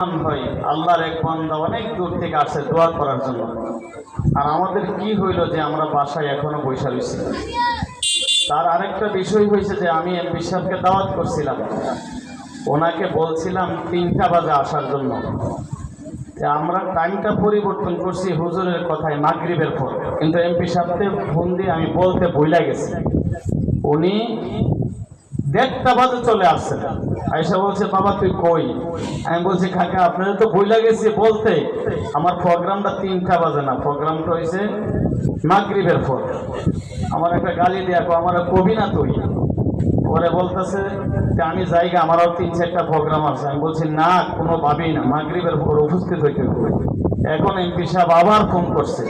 হয় আল্লাহর এক বান্দা অনেক দূর থেকে আসছে দোয়া করার জন্য। আর আমাদের কি হইল যে আমরা বাসায় এখনো বসে রয়েছি। তার আরেকটা বিষয় হয়েছে যে আমি এমপি সাহেবকে দাওয়াত করছিলাম, ওনাকে বলছিলাম 3টা বাজে আসার জন্য। আমরা টাইমটা পরিবর্তন করছি হুজুরের কথায় মাগরিবের পর, কিন্তু এমপি সাহেবকে ফোন দিয়ে আমি বলতে ভুলে গেছি। উনি 1:30 বাজে চলে আসছেন, আয়সা বলছে বাবা তুই কই? আমি বলছি কাকা আপনাদের তো ভুলে গেছি বলতে, আমার প্রোগ্রামটা 3টা বাজে না, প্রোগ্রামটা হয়েছে মাগরিবের পর। আমার একটা গালি দেয়া আমার কবি না তুই? পরে বলতেছে যে আমি জায়গা আমারও 3-4টা প্রোগ্রাম আছে। আমি বলছি না কোনোভাবেই না, মাগরিবের পর উপস্থিত হইতে হবে। এখন এমপি সাহেব আবার ফোন করছে,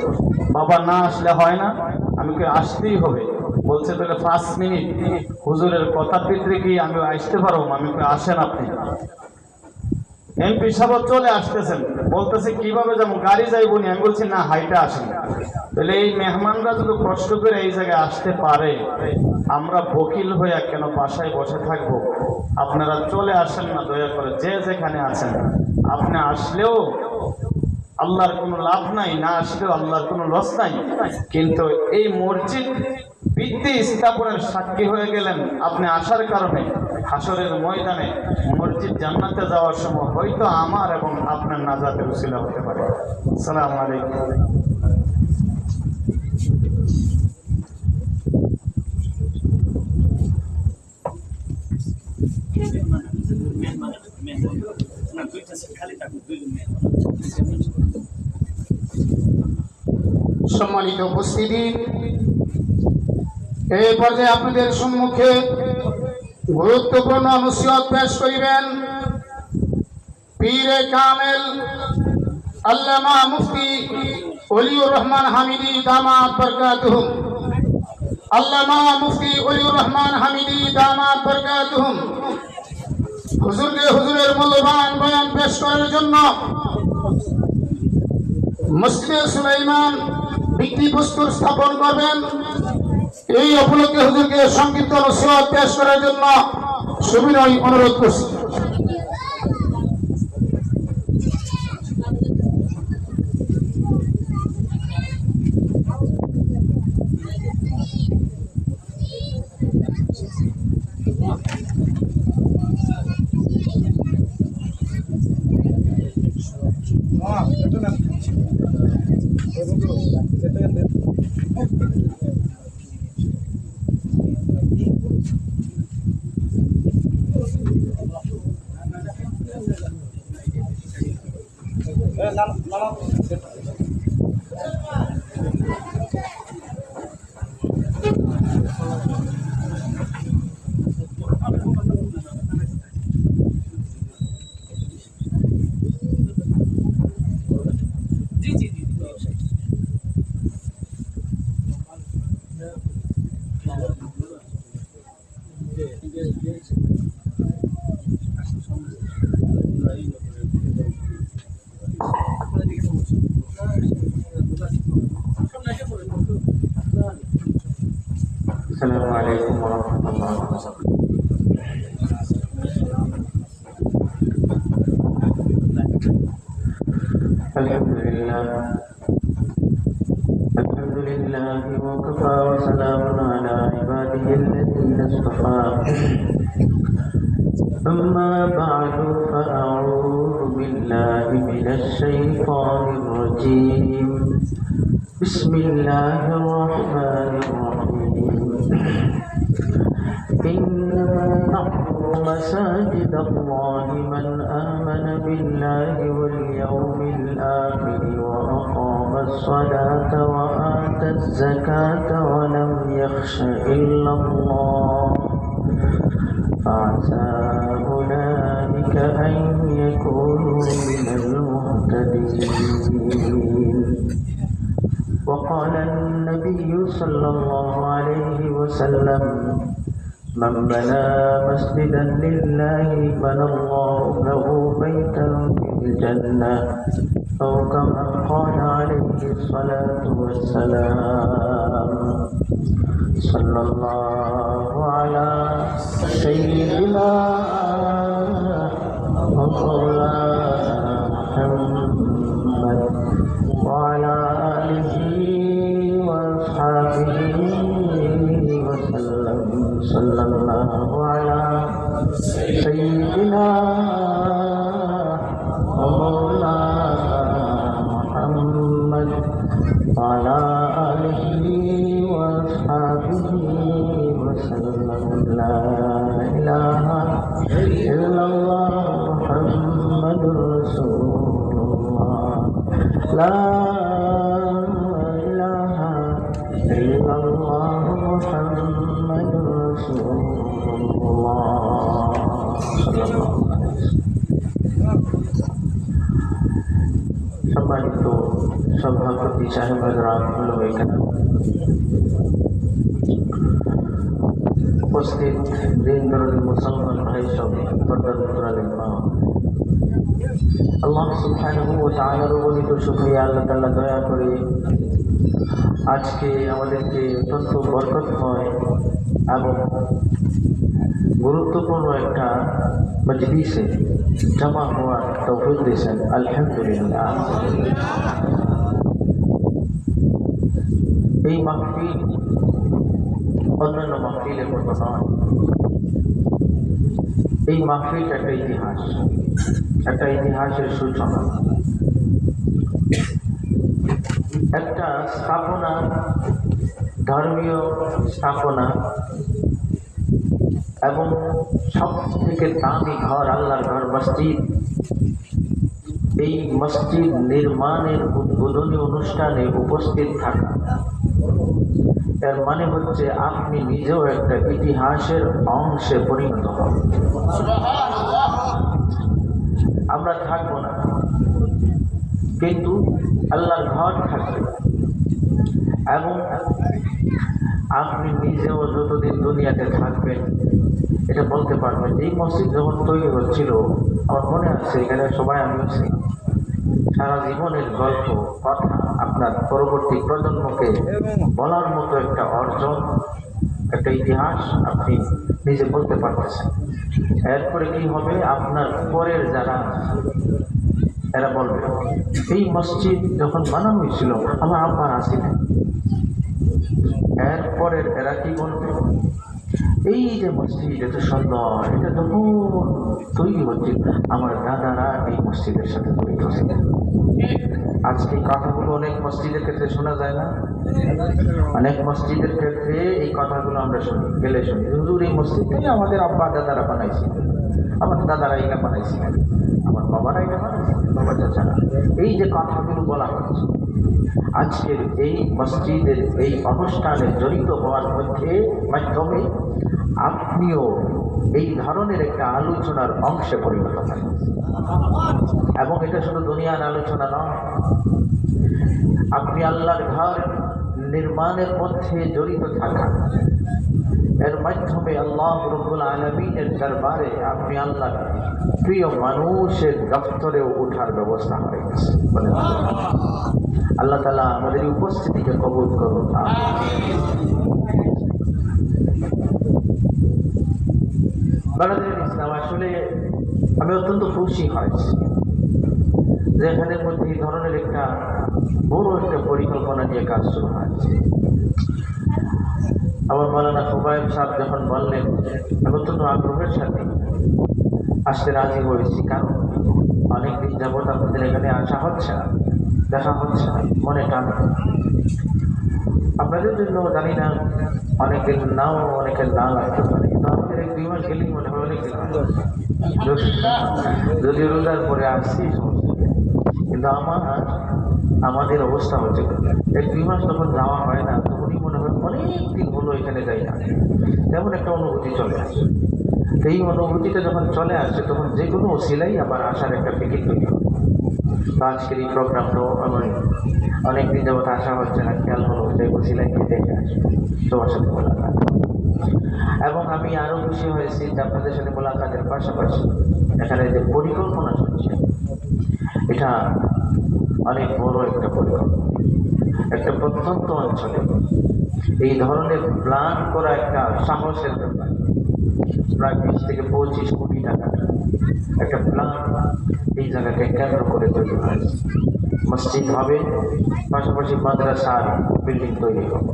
বাবা না আসলে হয় না, আমি আসতেই হবে। বলছে তাহলে 5 মিনিট হুজুরের কথার ভিতরে কি আমি আসতে পারবো? আমি আসেন আপনি। এমপি সাহেব চলে আসতেছেন, বলতেছে কিভাবে যাবো, গাড়ি যাইব নি? আমি বলছি না হাইটা আসেন। তাহলে এই মেহমানরা যদি কষ্ট করে এই জায়গায় আসতে পারে, আমরা বকিল হয়ে কেন বাসায় বসে থাকবো? আপনারা চলে আসেন না দয়া করে, যে যেখানে আছেন। আপনি আসলেও আল্লাহর কোনো লাভ নাই, না আসলেও আল্লাহর কোনো লস নাই। কিন্তু এই মসজিদ ভিত্তি স্থাপনের সাক্ষী হয়ে গেলেন আপনি আসার কারণে। হাসরের ময়দানে মসজিদ জান্নাতে যাওয়ার সময় হয়তো আমার এবং আপনার নাজাতের উসিলা হতে পারে। আসসালামু আলাইকুম। সম্মানিত উপস্থিতি, এই পর্যায়ে আপনাদের সম্মুখে গুরুত্বপূর্ণ নসিহত পেশ করিবেন পীরে কামেল আল্লামা মুফতি ওলিউর রহমান হামিদি দামাত বরকাতুহুম। আল্লামা মুফতি ওলিউর রহমান হামিদি দামাত বরকাতুহুম হুজুরের মূল্যবান বয়ান পেশ করার জন্য মসজিদে সুলাইমান ভিত্তিপ্রস্তর স্থাপন করবেন। এই উপলক্ষে হুজুরকে সংক্ষিপ্ত নসিহত পেশ করার জন্য সবিনয় অনুরোধ করছি। আসসালামু আলাইকুম ওয়া রাহমাতুল্লাহি ওয়া বারাকাতুহু। আলহামদুলিল্লাহ ওয়া কাফা ওয়া সালামুন আলা ইবাদিহি আল্লাযীনা ইসতাফা। أما بعد فأعوذ بالله من الشيطان الرجيم. بسم الله الرحمن الرحيم. إنما نعبد مساجد الله من آمن بالله واليوم الآخر وأقام الصلاة وآتى الزكاة ولم يخش إلا الله فعسى أولئك أن يكونوا من المهتدين. وقال النبي صلى الله عليه وسلم من بنى مسجدا لله بنى الله له بيتا في الجنة أو كما قال عليه الصلاة والسلام. صلى الله على سيدنا مولانا وعلى آله وأصحابه وسلم صلى الله على سيدنا ومولانا محمد وعلى آله وأصحابه وسلم لا إله إلا الله محمد رسول الله لا إله إلا الله محمد رسول الله صلى الله عليه وسلم সম্মানিত সভাপতি সাহেব হযরত হলো এখানে উপস্থিত দিনদারি মুসলমান ভাই সব পর্দার উত্তরালে মা আল্লাহ সুবহানাহু ওয়া তাআলার বলিত শুকরিয়া আল্লাহ তাআলা দয়া করে আজকে আমাদেরকে অত্যন্ত বরকতময় এবং গুরুত্বপূর্ণ একটা মজলিসে জমা হওয়ার তৌফিক দিয়েছেন আলহামদুলিল্লাহ। এই মাহফিল অন্যান্য মাহফিলের মতো নয়। এই মাহফিল একটা ইতিহাসের সূচনা, একটা স্থাপনা, ধর্মীয় স্থাপনা এবং সব থেকে দামি ঘর আল্লাহর ঘর মসজিদ। এই মসজিদ নির্মাণের উদ্বোধনী অনুষ্ঠানে উপস্থিত থাকা, এর মানে হচ্ছে আপনি নিজেও একটা ইতিহাসের অংশে পরিণত হন। আমরা থাকবো না, কিন্তু আল্লাহর ঘর থাকবে এবং আপনি নিজেও যতদিন দুনিয়াতে থাকবেন এটা বলতে পারবেন। এই মসজিদ যখন তৈরি হচ্ছিল আমার মনে আছে এখানে সবাই আমিও ছিলাম। সারা জীবনের গল্প কথা আপনার পরবর্তী প্রজন্মকে বলার মতো একটা অর্জন, একটা ইতিহাস আপনি নিজে বলতে পারতেছেন। এরপরে কি হবে, আপনার পরের যারা এরা বলবে এই মসজিদ যখন বানানো হয়েছিল আমার আব্বার আসিলেন। এরপরের এরা কি বলবে, এই যে মসজিদ এত সুন্দর, এটা যখন তৈরি হচ্ছে আমার দাদারা এই মসজিদের সাথে জড়িত ছিলেন। আজকে এই কথাগুলো অনেক মসজিদের ক্ষেত্রে শোনা যায় না? অনেক মসজিদের ক্ষেত্রে এই কথাগুলো আমরা শুনি, গেলে শুনি হুজুর এই মসজিদটাই আমাদের আব্বা দাদারা বানাইছিলেন, আমার দাদারা এটা বানাইছিলেন, আমার বাবারা এটা বানাইছিলেন, বাবা চাচারা। এই যে কথাগুলো বলা হচ্ছে আজকের এই মসজিদের এই অনুষ্ঠানে জড়িত হওয়ার মাধ্যমে আপনিও এই ধরনের একটা আলোচনার অংশে পরিণত হয়। এবং এটা শুধু দুনিয়ার আলোচনা নয়, আপনি আল্লাহর ঘর নির্মাণের মধ্যে জড়িত থাকা, এর মাধ্যমে আল্লাহ রাব্বুল আলামিনের দরবারে আপনি আল্লাহর প্রিয় মানুষের দফতরেও ওঠার ব্যবস্থা হয়ে গেছে। আল্লাহ তাআলা আমাদের উপস্থিতিকে কবুল করুন। বাংলাদেশের ইসলাম আসলে আমি অত্যন্ত খুশি হয়েছি যে এখানের মধ্যে এই ধরনের একটা বড় একটা পরিকল্পনা নিয়ে কাজ শুরু হয়েছে। আমার মাওলানা খুবাইব সাহেব যখন বললেন আমি অত্যন্ত আগ্রহের সাথে আসতে রাজি হয়েছি, কারণ অনেকদিন যাবৎ আপনাদের এখানে আসা হচ্ছে না, দেখা হচ্ছে না, মনে টানে। আপনাদের জন্য জানি না অনেকের নাও অনেকের না লাগতে পারে, কিন্তু আমাদের এক দুই মাস গেলেই মনে হয় অনেক দিন, যদি রোজার পরে আসছি কিন্তু আমাদের অবস্থা হচ্ছে এক দুই মাস যখন যাওয়া হয় না তখনই মনে হয় অনেক দিন হলো এখানে যাই না, তেমন একটা অনুভূতি চলে আসে। এই অনুভূতিটা যখন চলে আসছে তখন যে কোনো ওসিলাই আবার আসার একটা ফিকির তৈরি হয়। তো আজকের এই প্রোগ্রামটাও আমার অনেকদিন যাবত আসা হচ্ছে না, খেয়াল হলো যে ওসিলাইকে দেখে আসবে, তোমার সাথে মোলাকাত। এবং আমি আরও খুশি হয়েছি যে আপনাদের সাথে মোলাকাতের পাশাপাশি এখানে যে পরিকল্পনা চলছে এটা অনেক বড় একটা পরিকল্পনা। একটা প্রত্যন্ত অঞ্চলে এই ধরনের প্ল্যান করা একটা সাহসের ব্যাপার। প্রায় 20 থেকে 25 কোটি টাকা একটা প্ল্যান এই জায়গাকে কেন্দ্র করে তৈরি হয়েছে। মসজিদ হবে, পাশাপাশি মাদ্রাসার বিল্ডিং তৈরি হবে।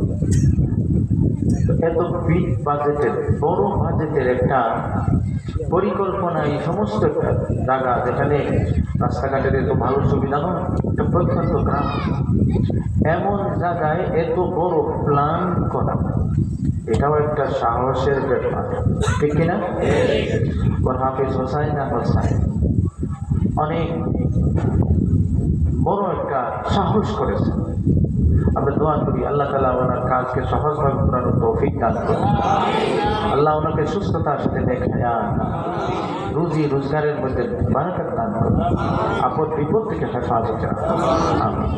এত বিগ বাজেটের, বড় বাজেটের একটা পরিকল্পনা, এই সমস্ত একটা জায়গা যেখানে রাস্তাঘাটের এত ভালো সুবিধা নয়, একটা প্রত্যন্ত গ্রাম, এমন জায়গায় এত বড় প্ল্যান করা, এটাও একটা সাহসের ব্যাপার, ঠিক কিনা? হাফিজ হোসাইন অনেক বড় একটা সাহস করেছে। আমরা দোয়া করি আল্লাহ তাআলা ওনার কাজকে সহজভাবে করানোর তৌফিক দান করুন। আল্লাহ ওনাকে সুস্থতার সাথে দেখায়া রুজি রোজগারের মধ্যে বারাকাত দান করুন, আপদ বিপদ থেকে হেফাজত রাখুন। আমিন।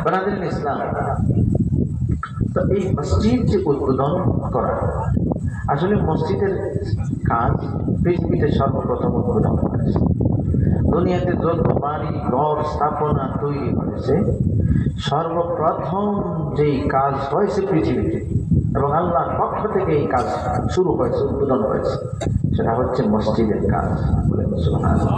ব্রাদারিন ইসলাম, তো এই মসজিদ যে উদ্বোধন করা, আসলে মসজিদের কাজ পৃথিবীতে সর্বপ্রথম উদ্বোধন করেছে। দুনিয়াতে যত বাড়ি ঘর স্থাপনা তৈরি হয়েছে, সর্বপ্রথম যেই কাজ হয়েছে পৃথিবীতে এবং আল্লাহর পক্ষ থেকে এই কাজ শুরু হয়েছে, উদ্বোধন হয়েছে, সেটা হচ্ছে মসজিদের কাজ। বলেন সুবহানাল্লাহ।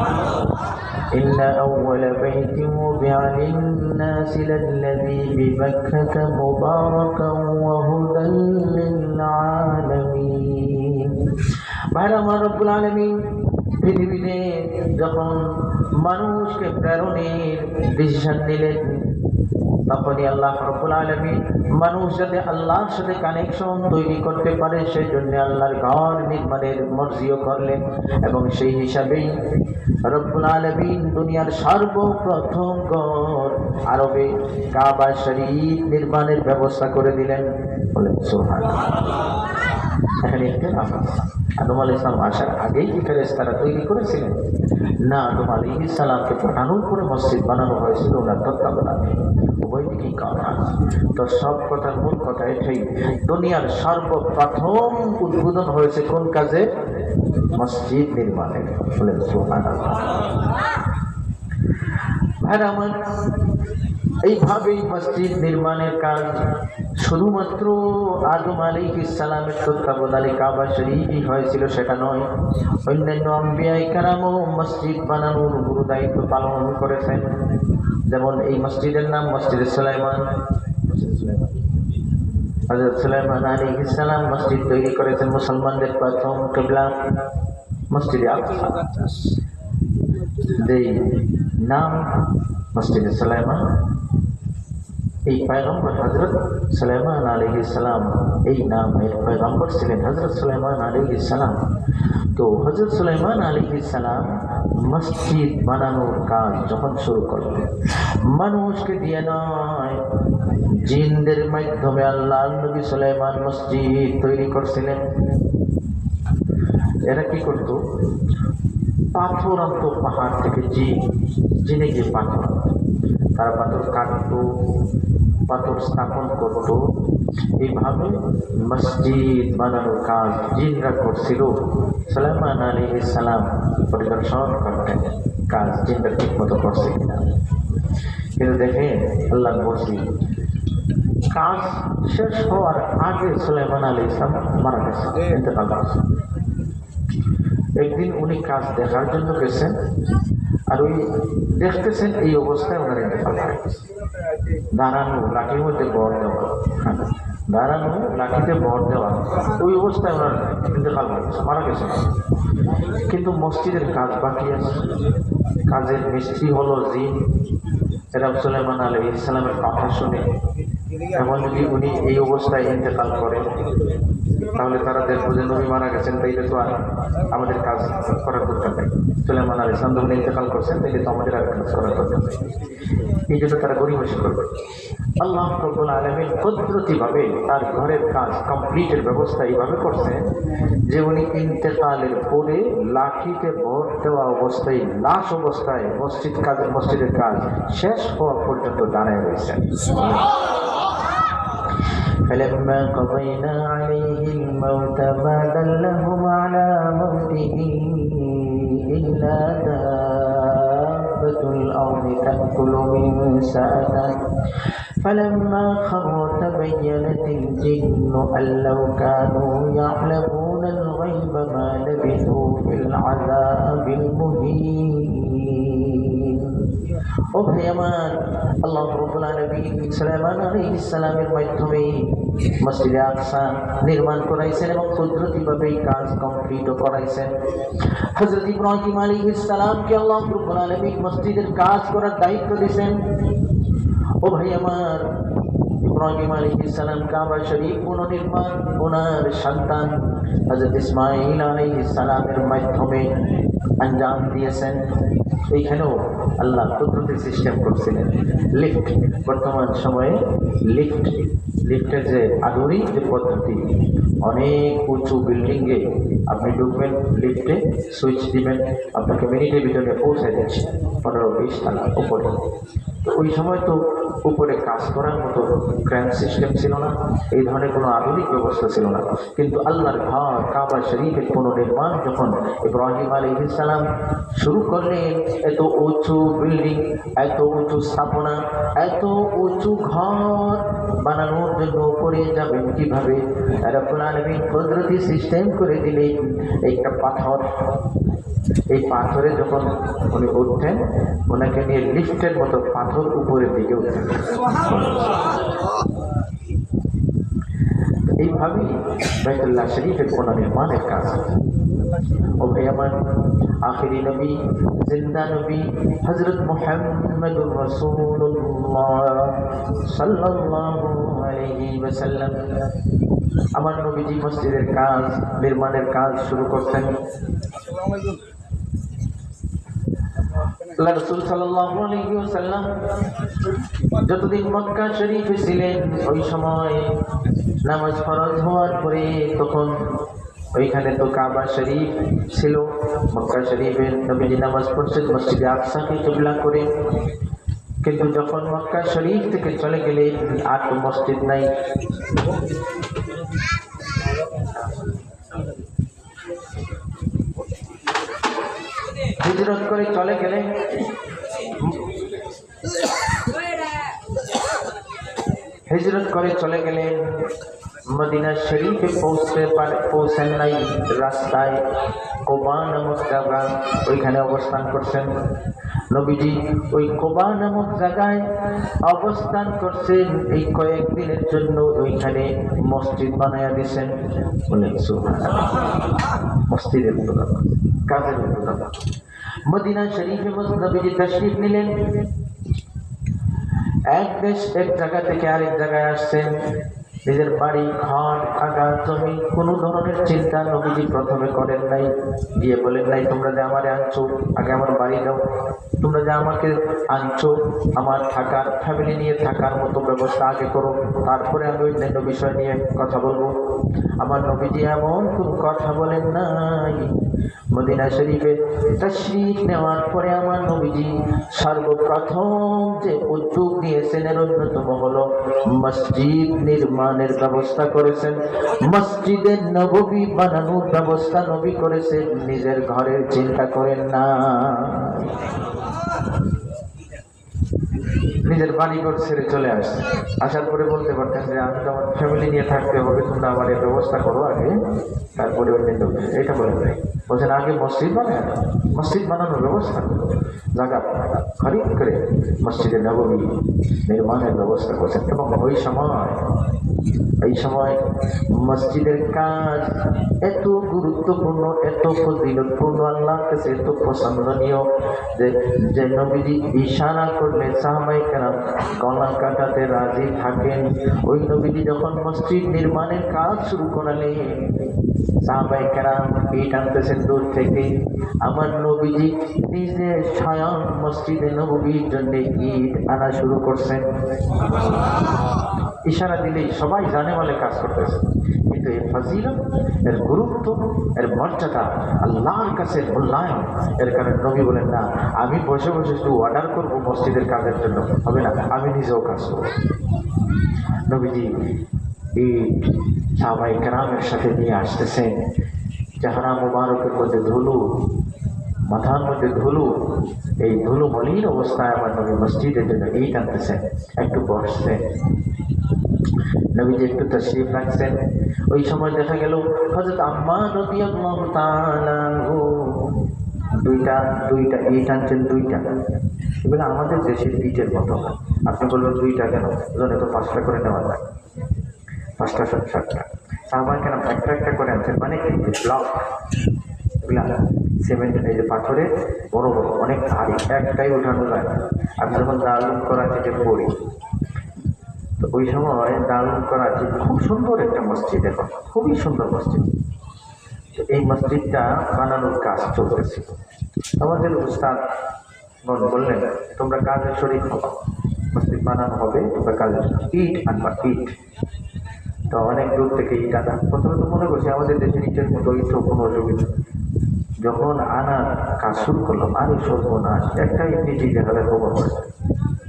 ইন্না আউওয়ালা বাইতিন উযিআ লিন-নাসি লাল্লাযী বিবাক্কাতা মুবারাকান ওয়া হুদাল লিল-আলামিন। ভাইরা আমার, রব্বুল আলামিন পৃথিবীতে যখন মানুষকে প্রেরণের ডিসিশন নিলেন, তখনই আল্লাহ রাব্বুল আলামিন মানুষ যাতে আল্লাহর সাথে কানেকশন তৈরি করতে পারে সেই জন্য আল্লাহর ঘর নির্মাণের মর্জিও করলেন, এবং সেই হিসাবেই রব্বুল আলামিন দুনিয়ার সর্বপ্রথম ঘর আরবে কাবা শরীফ নির্মাণের ব্যবস্থা করে দিলেন। বলেন সুবহানাল্লাহ। এখানে একটা আদম আলাইহিস সালাম আসার আগেই কি ফেরেশতারা তৈরি করেছিলেন? না, আদম আলাইহিস সালামকে পাঠানোর পরে মসজিদ বানানো হয়েছিল ওনার তত্ত্বাবধানে। উভয় দিকেই কথা। তো সব কথার মূল কথা এটাই, দুনিয়ার সর্বপ্রথম উদ্বোধন হয়েছে কোন কাজে? মসজিদ নির্মাণে। বলেন সুবহানাল্লাহ। ভাইরা আমার, এইভাবেই মসজিদ নির্মাণের কাজ শুধুমাত্র আদম আলাইহিস সালামের তত্ত্বাবধানে কাবা শরীফই হয়েছিল সেটা নয়, অন্যান্য আম্বিয়ায়ে কেরামও মসজিদ বানানোর গুরু দায়িত্ব পালন করেছেন। যেমন এই মসজিদের নাম মসজিদে সুলাইমান। হযরত সুলাইমান আলাইহিস সালাম মসজিদ তৈরি করেছেন, মুসলমানদের প্রথম কিবলা মসজিদে আকসা। যেই নাম মসজিদে সুলাইমান, এই পয়গম্বর হযরত সুলাইমান আলাইহিস সালাম, এই নামের পয়গম্বর ছিলেন হযরত সুলাইমান আলাইহিস সালাম। তো হযরত সুলাইমান আলাইহিস সালাম মসজিদ বানানোর কাজ যখন শুরু করলেন, মানুষকে দিয়ে নয়, জিনদের মাধ্যমে আল্লাহর নবী সুলাইমান মসজিদ তৈরি করছিলেন। এরা কি করত? পাথর আনতো পাহাড় থেকে, জিনে গিয়ে পাথর, তারা পাথর কাটতো, পাথর স্থাপন করত। এইভাবে মসজিদ বানানোর কাজ জিনরা করছিল। সুলাইমান আলাইহিস সালাম পরিদর্শন করতেন কাজ জিনরা ঠিক মতো করছে কিনা। কিন্তু দেখেন আল্লাহর মসজিদ কাজ শেষ হওয়ার আগে সুলাইমান আলাইহিস সালাম মারা গেছে, ইন্তেকাল করেছে। একদিন উনি কাজ দেখার জন্য গেছেন, আর ওই দেখতেছেন এই অবস্থায় ওনার ইন্তেকাল হয়ে গেছে। দাঁড়ানো, লাঠির মধ্যে বর দেওয়া, দাঁড়ানো লাঠিতে বর দেওয়া, ওই অবস্থায় ওনার ইন্তেকাল হয়ে গেছে, মারা গেছে। কিন্তু মসজিদের কাজ বাকি আছে। কাজের মিস্ত্রি হলো জিন। এরা সুলাইমান আলাইহিস সালামের কথা শুনে, এখন যদি উনি এই অবস্থায় ইন্তেকাল করেন, তাহলে তারা দেখবো যে নবী মারা গেছেন, তাইলে তো আর আমাদের কাজ করার দরকার নেই। সুলাইমান আলাইহিস সালাম যখন ইন্তেকাল করছেন, তাইলে তো আমাদের আর কাজ করার দরকার নেই। এই জন্য তারা গরিমসি করবে। আল্লাহ রাব্বুল আলামিন কুদরতিভাবে তার ঘরের কাজ কমপ্লিটের ব্যবস্থা এইভাবে করছেন যে উনি ইন্তেকালের পরে লাঠিতে ভর দেওয়া অবস্থায়, লাশ অবস্থায় মসজিদের কাজ শেষ হওয়া পর্যন্ত দাঁড়ায় রয়েছেন। فلما قضينا عليه الموت ما دلهم على موته إلا دابة الأرض تأكل من سأته فلما خر تبينت الجن أن لو كانوا يعلمون الغيب ما لبثوا في العذاب المهين ও ভাই আমার, আল্লাহ রাব্বুল আলামিন সুলাইমান আলাইহিস সালামের মাধ্যমে মসজিদে আকসা নির্মাণ করাইছেন এবং কুদরতিভাবে এই কাজ কমপ্লিট করাইছেন। হযরত ইব্রাহিম আলাইহিস সালামকে আল্লাহ রাব্বুল আলামিন মসজিদের কাজ করার দায়িত্ব দিয়েছেন। ও ভাই আমার, ইব্রাহিম আলাইহিস সালাম কাবা শরীফ পুনর্নির্মাণ ওনার সন্তান হযরত ইসমাঈল আলাইহিস সালামের মাধ্যমে আঞ্জাম দিয়েছেন। এইখানেও আল্লাহ কুদরতি সিস্টেম করছিলেন। লিফট, বর্তমান সময়ে লিফটের যে আধুনিক যে পদ্ধতি, অনেক উঁচু বিল্ডিংয়ে আপনি ঢুকবেন, লিফটে সুইচ দিবেন, আপনাকে মিনিটের ভিতরে পৌঁছায় দিচ্ছে 15-20 তলা উপরে। তো ওই সময় তো উপরে কাজ করার মতো ক্র্যান সিস্টেম ছিল না, এই ধরনের কোনো আধুনিক ব্যবস্থা ছিল না। কিন্তু আল্লাহর ঘর কাবা শরীফের পুনর্নির্মাণ যখন ইব্রাহিম আলাইহিস সালাম শুরু করলেন, এত উঁচু বিল্ডিং, এত উঁচু স্থাপনা, এত উঁচু ঘর বানানোর জন্য উপরে যাবেন কিভাবে? রব্বুল আলামিন কুদরতি সিস্টেম করে দিলেন একটা পাথর। এই পাথরে যখন উনি উঠতেন, ওনাকে নিয়ে লিফটের মতো পাথর উপরের দিকে উঠতেন। এইভাবেই বাইতুল্লাহ শরীফের পুনর্নির্মাণের কাজ। ও ভাই আমার, আখিরি নবী, জিন্দা নবী হযরত মুহাম্মদুর রাসূলুল্লাহ সাল্লাল্লাহু আলাইহি ওয়াসাল্লাম, আমার নবীজি মসজিদের কাজ নির্মাণের কাজ শুরু করতেন। আল্লাহ রাসূল সাল্লাল্লাহু আলাইহি ওয়াসাল্লাম যতদিন মক্কা শরীফে ছিলেন, ওই সময় নামাজ ফরজ হওয়ার পরে তখন ওইখানে তো কাবা শরীফ ছিল, মক্কা শরীফে নবীজি নামাজ পড়ছেন মসজিদে আকসাকে কিবলা করে। কিন্তু যখন মক্কা শরীফ থেকে চলে গেলেন, আর তো মসজিদ নাই। হিজরত করে চলে গেলেন, মদিনা শরীফে পৌঁছেন নাই। রাস্তায় কোবা নামক জায়গা, ওইখানে অবস্থান করছেন নবীজি। ওই কোবা নামক জায়গায় অবস্থান করছেন এই কয়েকদিনের জন্য। ওইখানে মসজিদ বানায়া দিয়েছেন। বলেন সুবহানাল্লাহ। মসজিদের উদ্যোগ, কাজের উদ্যোগ। মদিনা শরীফে নবীজি তাশরীফ নিলেন। এক দেশ এক জায়গা থেকে আরেক জায়গায় আসছেন। নিজের বাড়ি, ঘর, জায়গা, জমি কোনো ধরনের চিন্তা নবীজি প্রথমে করেন নাই। গিয়ে বলেন নাই, তোমরা যে আমারে আনছো, আগে আমার বাড়ি দাও। তোমরা যে আমাকে আনছো, আমার থাকার, ফ্যামিলি নিয়ে থাকার মতো ব্যবস্থা আগে করো, তারপরে আমি অন্যান্য বিষয় নিয়ে কথা বলবো। আমার নবীজি এমন কোনো কথা বলেন নাই। মদিনা শরীফে তাশরীফ নেওয়ার পরে আমার নবীজি সর্বপ্রথম যে উদ্যোগ নিয়েছেন এর অন্যতম হলো মসজিদ নির্মাণের ব্যবস্থা করেছেন। মসজিদে নববী বানানোর ব্যবস্থা নবী করেছেন, নিজের ঘরের চিন্তা করেন না। নিজের বাড়িঘর ছেড়ে চলে আসছে। আসার পরে বলতে পারতেন যে আমি তো আমার ফ্যামিলি নিয়ে থাকতে হবে, তোমরা আমার এই ব্যবস্থা করো আগে, তারপরে অন্যান্য। এটা বলেন নাই, বলছেন আগে মসজিদ বানায়, মসজিদ বানানোর ব্যবস্থা করো, জায়গা খরিদ করে মসজিদে নববী নির্মাণের ব্যবস্থা করছেন। এবং এই সময় মসজিদের কাজ এত গুরুত্বপূর্ণ, এত ফজিলতপূর্ণ, আল্লাহর কাছে এত পছন্দনীয় যে নবীজি ইশারা করলে সাহাবায়ে কেরাম গলা কাটাতে রাজি থাকেন। ওই নবীজি যখন মসজিদ নির্মাণের কাজ শুরু করালেন, সাহাবায়ে কেরাম ইট আনতেছেন দূর থেকে। আমার নবীজি নিজে স্বয়ং মসজিদে নববীর জন্য ইট আনা শুরু করছেন। ইশারা দিলেই সবাই জানে বলে কাজ করতেছে। কিন্তু এর ফজিলত, এর গুরুত্ব, এর মর্যাদা, আল্লাহর কাছে মূল্যায়ন, এর কারণে নবী বলেন না আমি বসে বসে শুধু অর্ডার করবো মসজিদের কাজের জন্য, হবে না, আমি নিজেও কাজ করবো। নবীজি ইট সাহাবায়ে কেরামের সাথে নিয়ে আসতেছেন। চেহারা মুবারকের মধ্যে ধুলো, মাথার মধ্যে ধুলো, এই ধুলো মলিন অবস্থায় আমার নবী মসজিদের জন্য ইট আনতেছেন। একটু বসছেন, নবীজি একটু তাশরীফ রাখছেন। ওই সময় দেখা গেল হযরত আম্মা রাদিয়াল্লাহু তাআলা দুইটা ইট আনছেন। দুইটা এগুলো আমাদের দেশের ইটের মতো না। আপনি বলবেন 2টা কেন, জনে তো 5টা করে নেওয়া যায়, 5টা 7টা। সাহাবায়ে কেরাম একটা একটা করে আনছেন, মানে কি ব্লক এগুলা সিমেন্ট, এই যে পাথরের বড় বড় অনেক ভারী, একটাই ওঠানো যায় না। আমি যখন দারুল করাচিতে পড়ি, তো ওই সময় দারুল করাচি খুব সুন্দর একটা মসজিদ, এখন খুবই সুন্দর মসজিদ। তো এই মসজিদটা বানানোর কাজ চলতেছিল। আমাদের উস্তাদ বললেন, তোমরা কাজে শরীক হবো, মসজিদ বানানো হবে, তোমরা কাজে ইট আনবা, ইট। তো অনেক দূর থেকে ইট আনা, প্রথমে তো মনে করছি আমাদের দেশের ইটের মতো ইটও কোনো অসুবিধা। যখন আনার কাজ শুরু করলাম, আরে সর্বনাশ, একটা ইট নিচে দেখালে খবর পড়ে,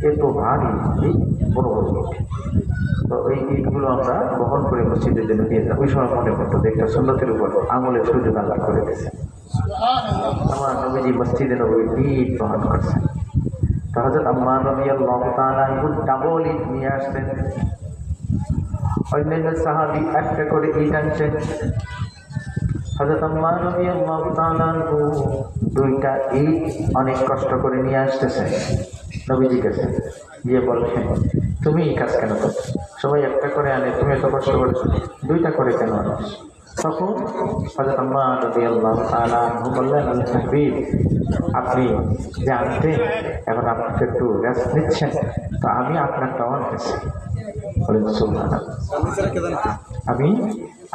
এত ভারী এই বড় বড় ইট। তো এই ইটগুলো আমরা বহন করে মসজিদের জন্য দিয়ে যাই। ওই সময় মনে করতো যে একটা সুন্নতের উপর আমলের সুযোগ আল্লাহ করে দিয়েছে। আমার নবীজি মসজিদে নবী ইট বহন করছেন। তো হযরত আম্মার রাদিয়াল্লাহু তাআলা আনহু ডাবল ইট নিয়ে আসতেন, অন্যান্য সাহাবী একটা করে ইট আনছেন। হযরত আম্মার রাদিয়াল্লাহু তাআলা আনহু 2টা ইট অনেক কষ্ট করে নিয়ে আসতেছেন নবীজি কাছে, গিয়ে বলছেন, তুমি এই কাজ কেন করছো? সবাই একটা করে আনে, তুমি এত কষ্ট করেছো, 2টা করে কেন আনিস? তখন হযরত আম্মার রাদিয়াল্লাহু তাআলা আনহু বললেন, আল হাবিব, আপনি যে আনতেন, এখন আপনি একটু রেস্ট নিচ্ছেন, তো আমি আপনারটাও আনতেছি। বলেন সুবহানাল্লাহ।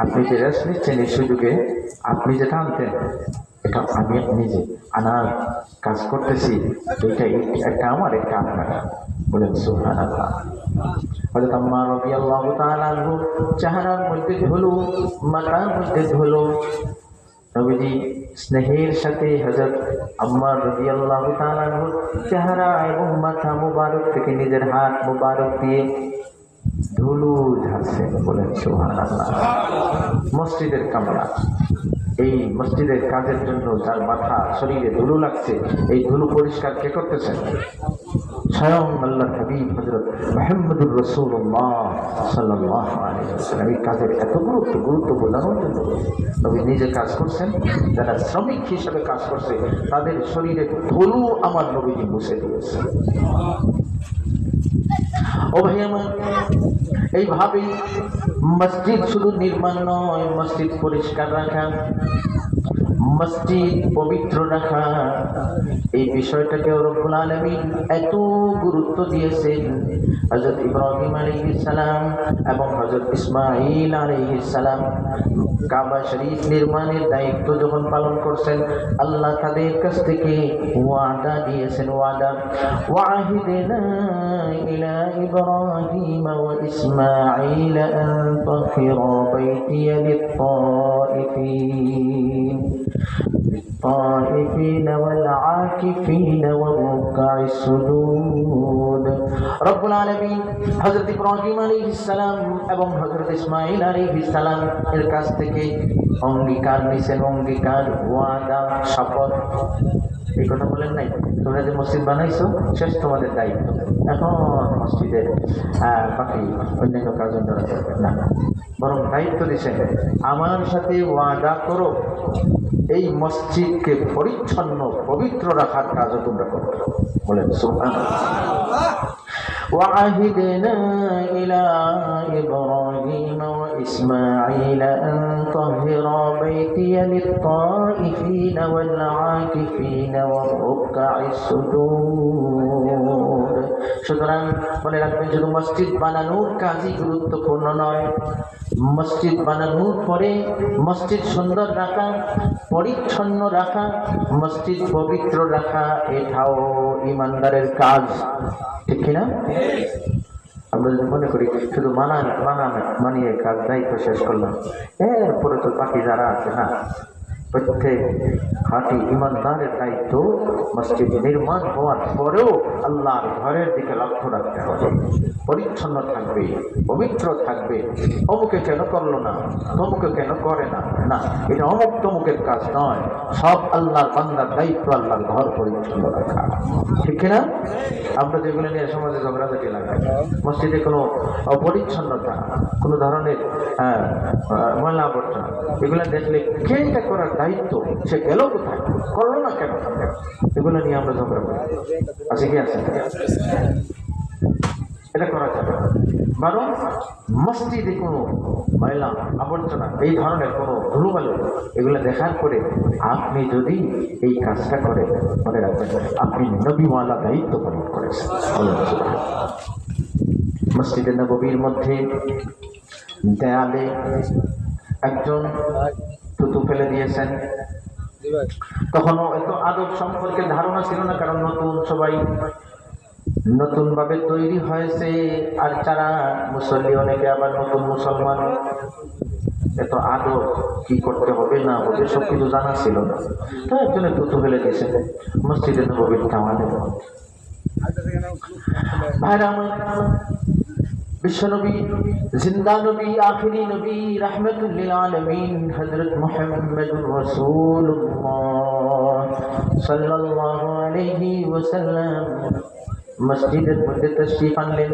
আপনি যে রেস্ট নিচ্ছেন, এই সুযোগে আপনি যেটা আনতেন এটা আমি নিজে আনার কাজ করতেছি, দুইটা একটা আমার, একটা আপনার। বলেন সুবহানাল্লাহ। হযরত আম্মার রাদিয়াল্লাহু তাআলা আনহু চেহারার মধ্যে ধুলো, মাথার মধ্যে ধুলো। নবীজি স্নেহের সাথে হযরত আম্মার রাদিয়াল্লাহু তাআলা আনহুর চেহারা এবং মাথা মুবারক থেকে নিজের হাত মুবারক দিয়ে ধুলো ঝাড়ছেন। বলেন সুবহানাল্লাহ। মসজিদের কামরা, এই মসজিদের কাজের জন্য যার মাথা শরীরে ধুলো লাগছে, এই ধুলো পরিষ্কার কে করতেছেন? স্বয়ং আল্লাহর হাবিব হযরত মুহাম্মদুর রাসূলুল্লাহ সাল্লাল্লাহু আলাইহি ওয়াসাল্লাম। এই কাজের এত গুরুত্ব বোঝানোর জন্য নবী নিজে কাজ করছেন, যারা শ্রমিক হিসেবে কাজ করছে তাদের শরীরে ধুলো আমার নবীজি মুছে দিয়েছেন। ও ভাই আমার, এইভাবেই মসজিদ শুধু নির্মাণ নয়, মসজিদ পরিষ্কার রাখা, মসজিদ পবিত্র রাখা, এই বিষয়টাকে রব্বুল আলামিন এত গুরুত্ব দিয়েছেন। হযরত ইব্রাহিম আলাইহিস সালাম এবং হযরত ইসমাঈল আলাইহিস সালাম কাবা শরীফ নির্মাণের দায়িত্ব যখন পালন করছেন, আল্লাহ তাদের কাছ থেকে ওয়াদা দিয়েছেন, ওয়াহিদনা ইলা ইব্রাহিম ওয়া ইসমাঈল আন তাহিরা বাইতিয়া للطائفين والعاكفين والركع السجود। রব্বুল আলামিন হযরত ইব্রাহিম আলাইহিস সালাম এবং হযরত ইসমাঈল আলাইহিস সালাম এর কাছ থেকে অঙ্গীকার নিছেন, অঙ্গীকার, ওয়াদা, শপথ। এই কথা বলেন নাই, তোমরা যে মসজিদ বানাইছো শেষ তোমাদের দায়িত্ব, এখন মসজিদের বাকি অন্যান্য কাজ না, বরং দায়িত্ব দিচ্ছেন, আমার সাথে ওয়াদা করো এই মসজিদকে পরিচ্ছন্ন পবিত্র রাখার কাজও তোমরা করো। বলেন সুবহানাল্লাহ। وعهدنا إلى إبراهيم وإسماعيل أن طهرا بيتي للطائفين والعاكفين والركع السجود। সুতরাং মনে রাখবেন, শুধু মসজিদ বানানোর কাজই গুরুত্বপূর্ণ নয়, মসজিদ বানানোর পরে মসজিদ সুন্দর রাখা, পরিচ্ছন্ন রাখা, মসজিদ পবিত্র রাখা, এটাও ইমানদারের কাজ। ঠিক কিনা? আমরা যদি মনে করি শুধু মানিয়ে কাজ দায়িত্ব শেষ করলাম, এরপরে তো বাকি যারা আছে না, প্রত্যেক খাঁটি ইমানদারের দায়িত্ব মসজিদ নির্মাণ হওয়ার পরেও আল্লাহর ঘরের দিকে লক্ষ্য রাখতে হবে। পরিচ্ছন্ন থাকবে, পবিত্র থাকবে। অমুকে কেন করলো না, তমুকে কেন করে না, না, এটা অমুক তমুকের কাজ নয়। সব আল্লাহর বান্দার দায়িত্ব আল্লাহর ঘর পরিচ্ছন্ন রাখা, ঠিক কিনা? আমরা যেগুলো নিয়ে সমাজে ঝগড়াঝাটি লাগে, মসজিদে কোনো অপরিচ্ছন্নতা, কোনো ধরনের ময়লা আবর্জনা, এগুলো দেখলে কে এটা করার দায়িত্ব, সে গেল কোথায়, করলো না কেন, এগুলো নিয়ে আমরা ঝগড়া করি। আছে কি আছে? এটা করা যাবে না। বরং মসজিদে কোনো ময়লা আবর্জনা, এই ধরনের কোনো ধুলোবালু, এগুলো দেখার পরে আপনি যদি এই কাজটা করেন, মনে রাখবেন আপনি নবীওয়ালা দায়িত্ব পালন করেছেন। মসজিদে নববীর মধ্যে দেয়ালে একজন থুতু ফেলে দিয়েছেন। তখনও এত আদব সম্পর্কে ধারণা ছিল না, কারণ নতুন, সবাই নতুন ভাবে তৈরি হয়েছে। আর যারা মুসল্লি, অনেকে আবার নতুন মুসলমান, এত আদব কি করতে হবে না হবে সব কিছু জানা ছিল না। তো একজনের থুতু ফেলে দিয়েছে মসজিদে নববীর দেওয়ালে। ভাইরা আমার, বিশ্বনবী, জিন্দা নবী, আখিরি নবী, রাহমাতুল লিল আলামিন হযরত মুহাম্মদুর রাসূলুল্লাহ সাল্লাল্লাহু আলাইহি ওয়াসাল্লাম মসজিদের মধ্যে তাশরীফ আনলেন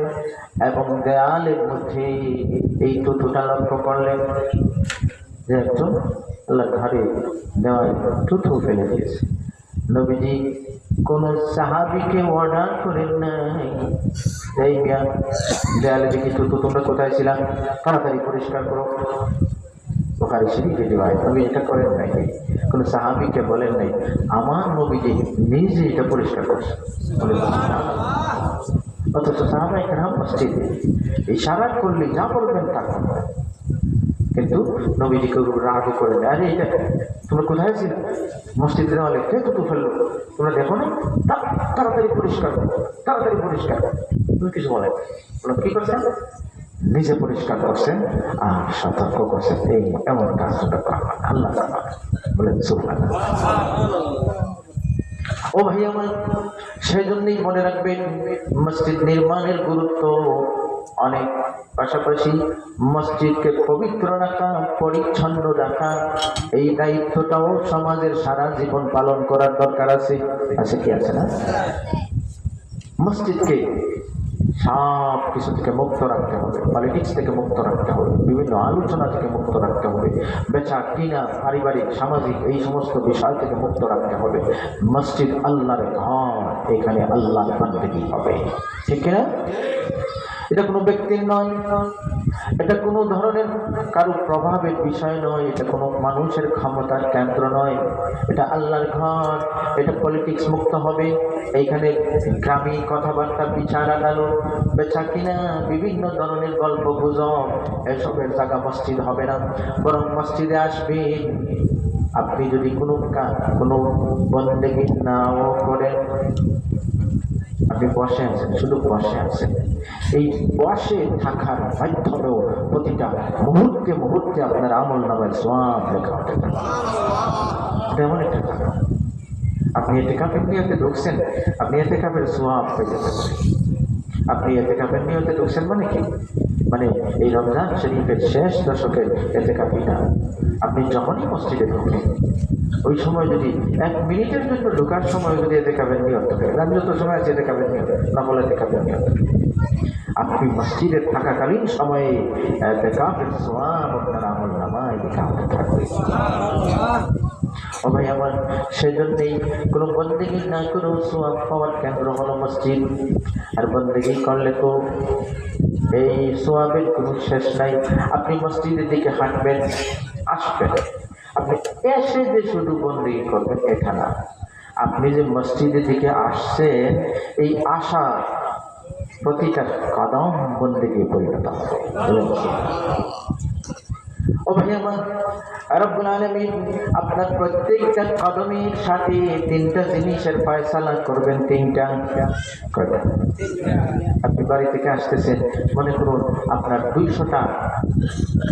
এবং দেয়ালের মধ্যে এই থুতুটা লক্ষ্য করলেন যে একজন আল্লাহর ঘরে দেওয়ালে থুতু ফেলে দিয়েছে। নবীজি কোন সাহাবীকে অর্ডার করেন নাই, এই মিয়া দেয়ালে দেখি থুতু, তোমরা কোথায় ছিলাম, তাড়াতাড়ি পরিষ্কার করো। বুখারী শরীফে রিওয়ায়াত, নবী এটা করেন নাই, কোন সাহাবীকে বলেন নাই, আমার নবীজি নিজে এটা পরিষ্কার করছে। অথচ সাহাবায়ে কেরাম মসজিদে ইশারা করলে যা বলবেন তা করবেন, কিন্তু নবীজিকে রাগ করে দেয়, আরে এটা তোমরা কোথায় ছিল, মসজিদে দেওয়ালে কে থুতু ফেললো, তোমরা দেখো না, তাড়াতাড়ি পরিষ্কার করো, তাড়াতাড়ি পরিষ্কার। তুমি কিছু বলেন, কি করছেন? নিজে পরিষ্কার করছেন আর সতর্ক করছেন, এই এমন কাজটা করবেন, আল্লাহ বলেন সুবহানাল্লাহ। ও ভাই আমার, সেই জন্যই মনে রাখবেন মসজিদ নির্মাণের গুরুত্ব অনেক। পাশাপাশি মসজিদকে পবিত্র রাখা, পরিচ্ছন্ন রাখা, এই দায়িত্বটাও সমাজের সারা জীবন পালন করার দরকার আছে। আছে কি আছে না? মসজিদকে সব কিছু থেকে মুক্ত রাখতে হবে, পলিটিক্স থেকে মুক্ত রাখতে হবে, বিভিন্ন আলোচনা থেকে মুক্ত রাখতে হবে, বেচা কিনা, পারিবারিক, সামাজিক এই সমস্ত বিষয় থেকে মুক্ত রাখতে হবে। মসজিদ আল্লাহর ঘর, এখানে আল্লাহর বান্দেগি হবে, ঠিক কিনা? এটা কোনো ব্যক্তির নয়, এটা কোনো ধরনের কারো প্রভাবের বিষয় নয়, এটা কোনো মানুষের ক্ষমতার কেন্দ্র নয়, এটা আল্লাহর ঘর। এটা পলিটিক্স মুক্ত হবে, এইখানে গ্রামীণ কথাবার্তা, বিচার আদালত, বেচা কিনা, বিভিন্ন ধরনের গল্প গুজব, এসবের জায়গা মসজিদ হবে না। বরং মসজিদে আসবেন আপনি যদি কোনো বন্দেগী নাও করেন, আপনি বসে আছেন, শুধু বসে আছেন, এই বসে থাকার মাধ্যমেও প্রতিটা মুহূর্তে মুহূর্তে আপনার আমল নামায় সওয়াব লেখা হতে থাকে। তেমন একটা থাকা, আপনি ইতিকাফের নিয়তে ঢুকছেন, আপনি ইতিকাফের সওয়াব পেয়ে যাবেন। আপনি ইতিকাফের নিয়তে ঢুকছেন মানে কি? মানে এই রমজান শরীফের শেষ দশকের ইতিকাফি না। আপনি যখনই মসজিদে ঢোকেন, ওই সময় যদি 1 মিনিটের জন্য ঢোকার সময় যদি ইতিকাফের নিয়ত করেন, আমি যত সময় আছে ইতিকাফের নিয়ত, না বলে ইতিকাফের নিয়ত, আপনি মসজিদে থাকাকালীন সময়ে ইতিকাফের সওয়াব আপনার আমল নামায় লেখা হতে থাকবে। ও ভাই আমার, সেজন্যই কোনো বন্দেগী না করেও সওয়াব পাওয়ার কেন্দ্র হলো মসজিদ। আর বন্দেগী করলে তো এই সওয়াবের কোনো শেষ নাই। আপনি মসজিদের দিকে হাঁটবেন, আসবেন, আপনি এসে যে শুধু বন্দেগী করবেন এটা না, আপনি যে মসজিদের দিকে আসছেন, এই আশা প্রতিটা কদম বন্দেগী পরিণত হবে। ও ভাই আমার, রব্বুল আলামিন আপনার প্রত্যেকটা কদমের সাথে 3টা জিনিসের ফয়সালা করবেন। 3টা করবেন। আপনি বাড়ি থেকে আসতেছেন, মনে করুন আপনার 200টা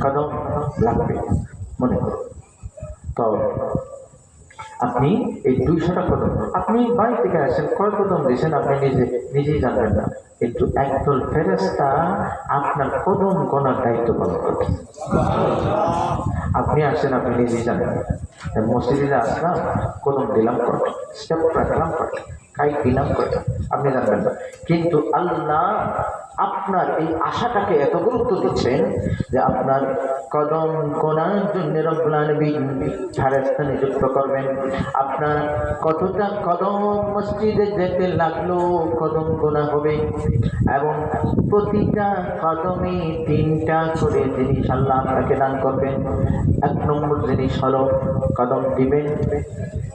কদম লাগবে, মনে করুন, তো আপনি এই 200টা কদম, আপনি বাড়ি থেকে আসেন, কয় কদম দিয়েছেন আপনি নিজেই জানবেন না, কিন্তু একদল ফেরেশতা আপনার কদম গোনার দায়িত্ব পালন করবে। আপনি আসেন, আপনি নিজেই জানেন, মসজিদে আসলাম, কদম দিলাম করতে, স্টেপ রাখলাম করতে, কাই দিলাম করতে, আপনি জানবেন না। কিন্তু আল্লাহ আপনার এই আশাটাকে এত গুরুত্ব দিচ্ছেন যে আপনার কদম গোনার জন্য রব্বুল আলামিন ফেরেশতা নিযুক্ত করবেন। আপনার কতটা কদম মসজিদে যেতে লাগলো কদম গোনা হবে, এবং প্রতিটা কদমে 3টা করে জিনিস আল্লাহ আপনাকে দান করবেন। 1 নম্বর জিনিস হলো কদম দিবেন,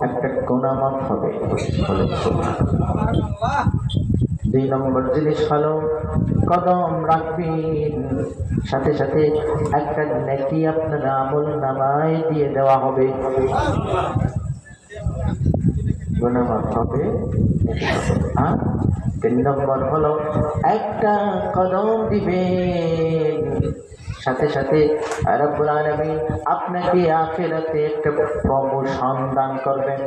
একটা গোনা মাফ হবে। 2 নম্বর জিনিস হলো কদম রাখবেন, সাথে সাথে একটা নেকি আপনার আমল নামায় দিয়ে দেওয়া হবে, গুনাহ মাফ হবে। আর 3 নম্বর হলো একটা কদম দিবেন, সাথে সাথে রব্বুল আলামিন আপনাকে আখিরাতে একটা প্রমোশন দান করবেন।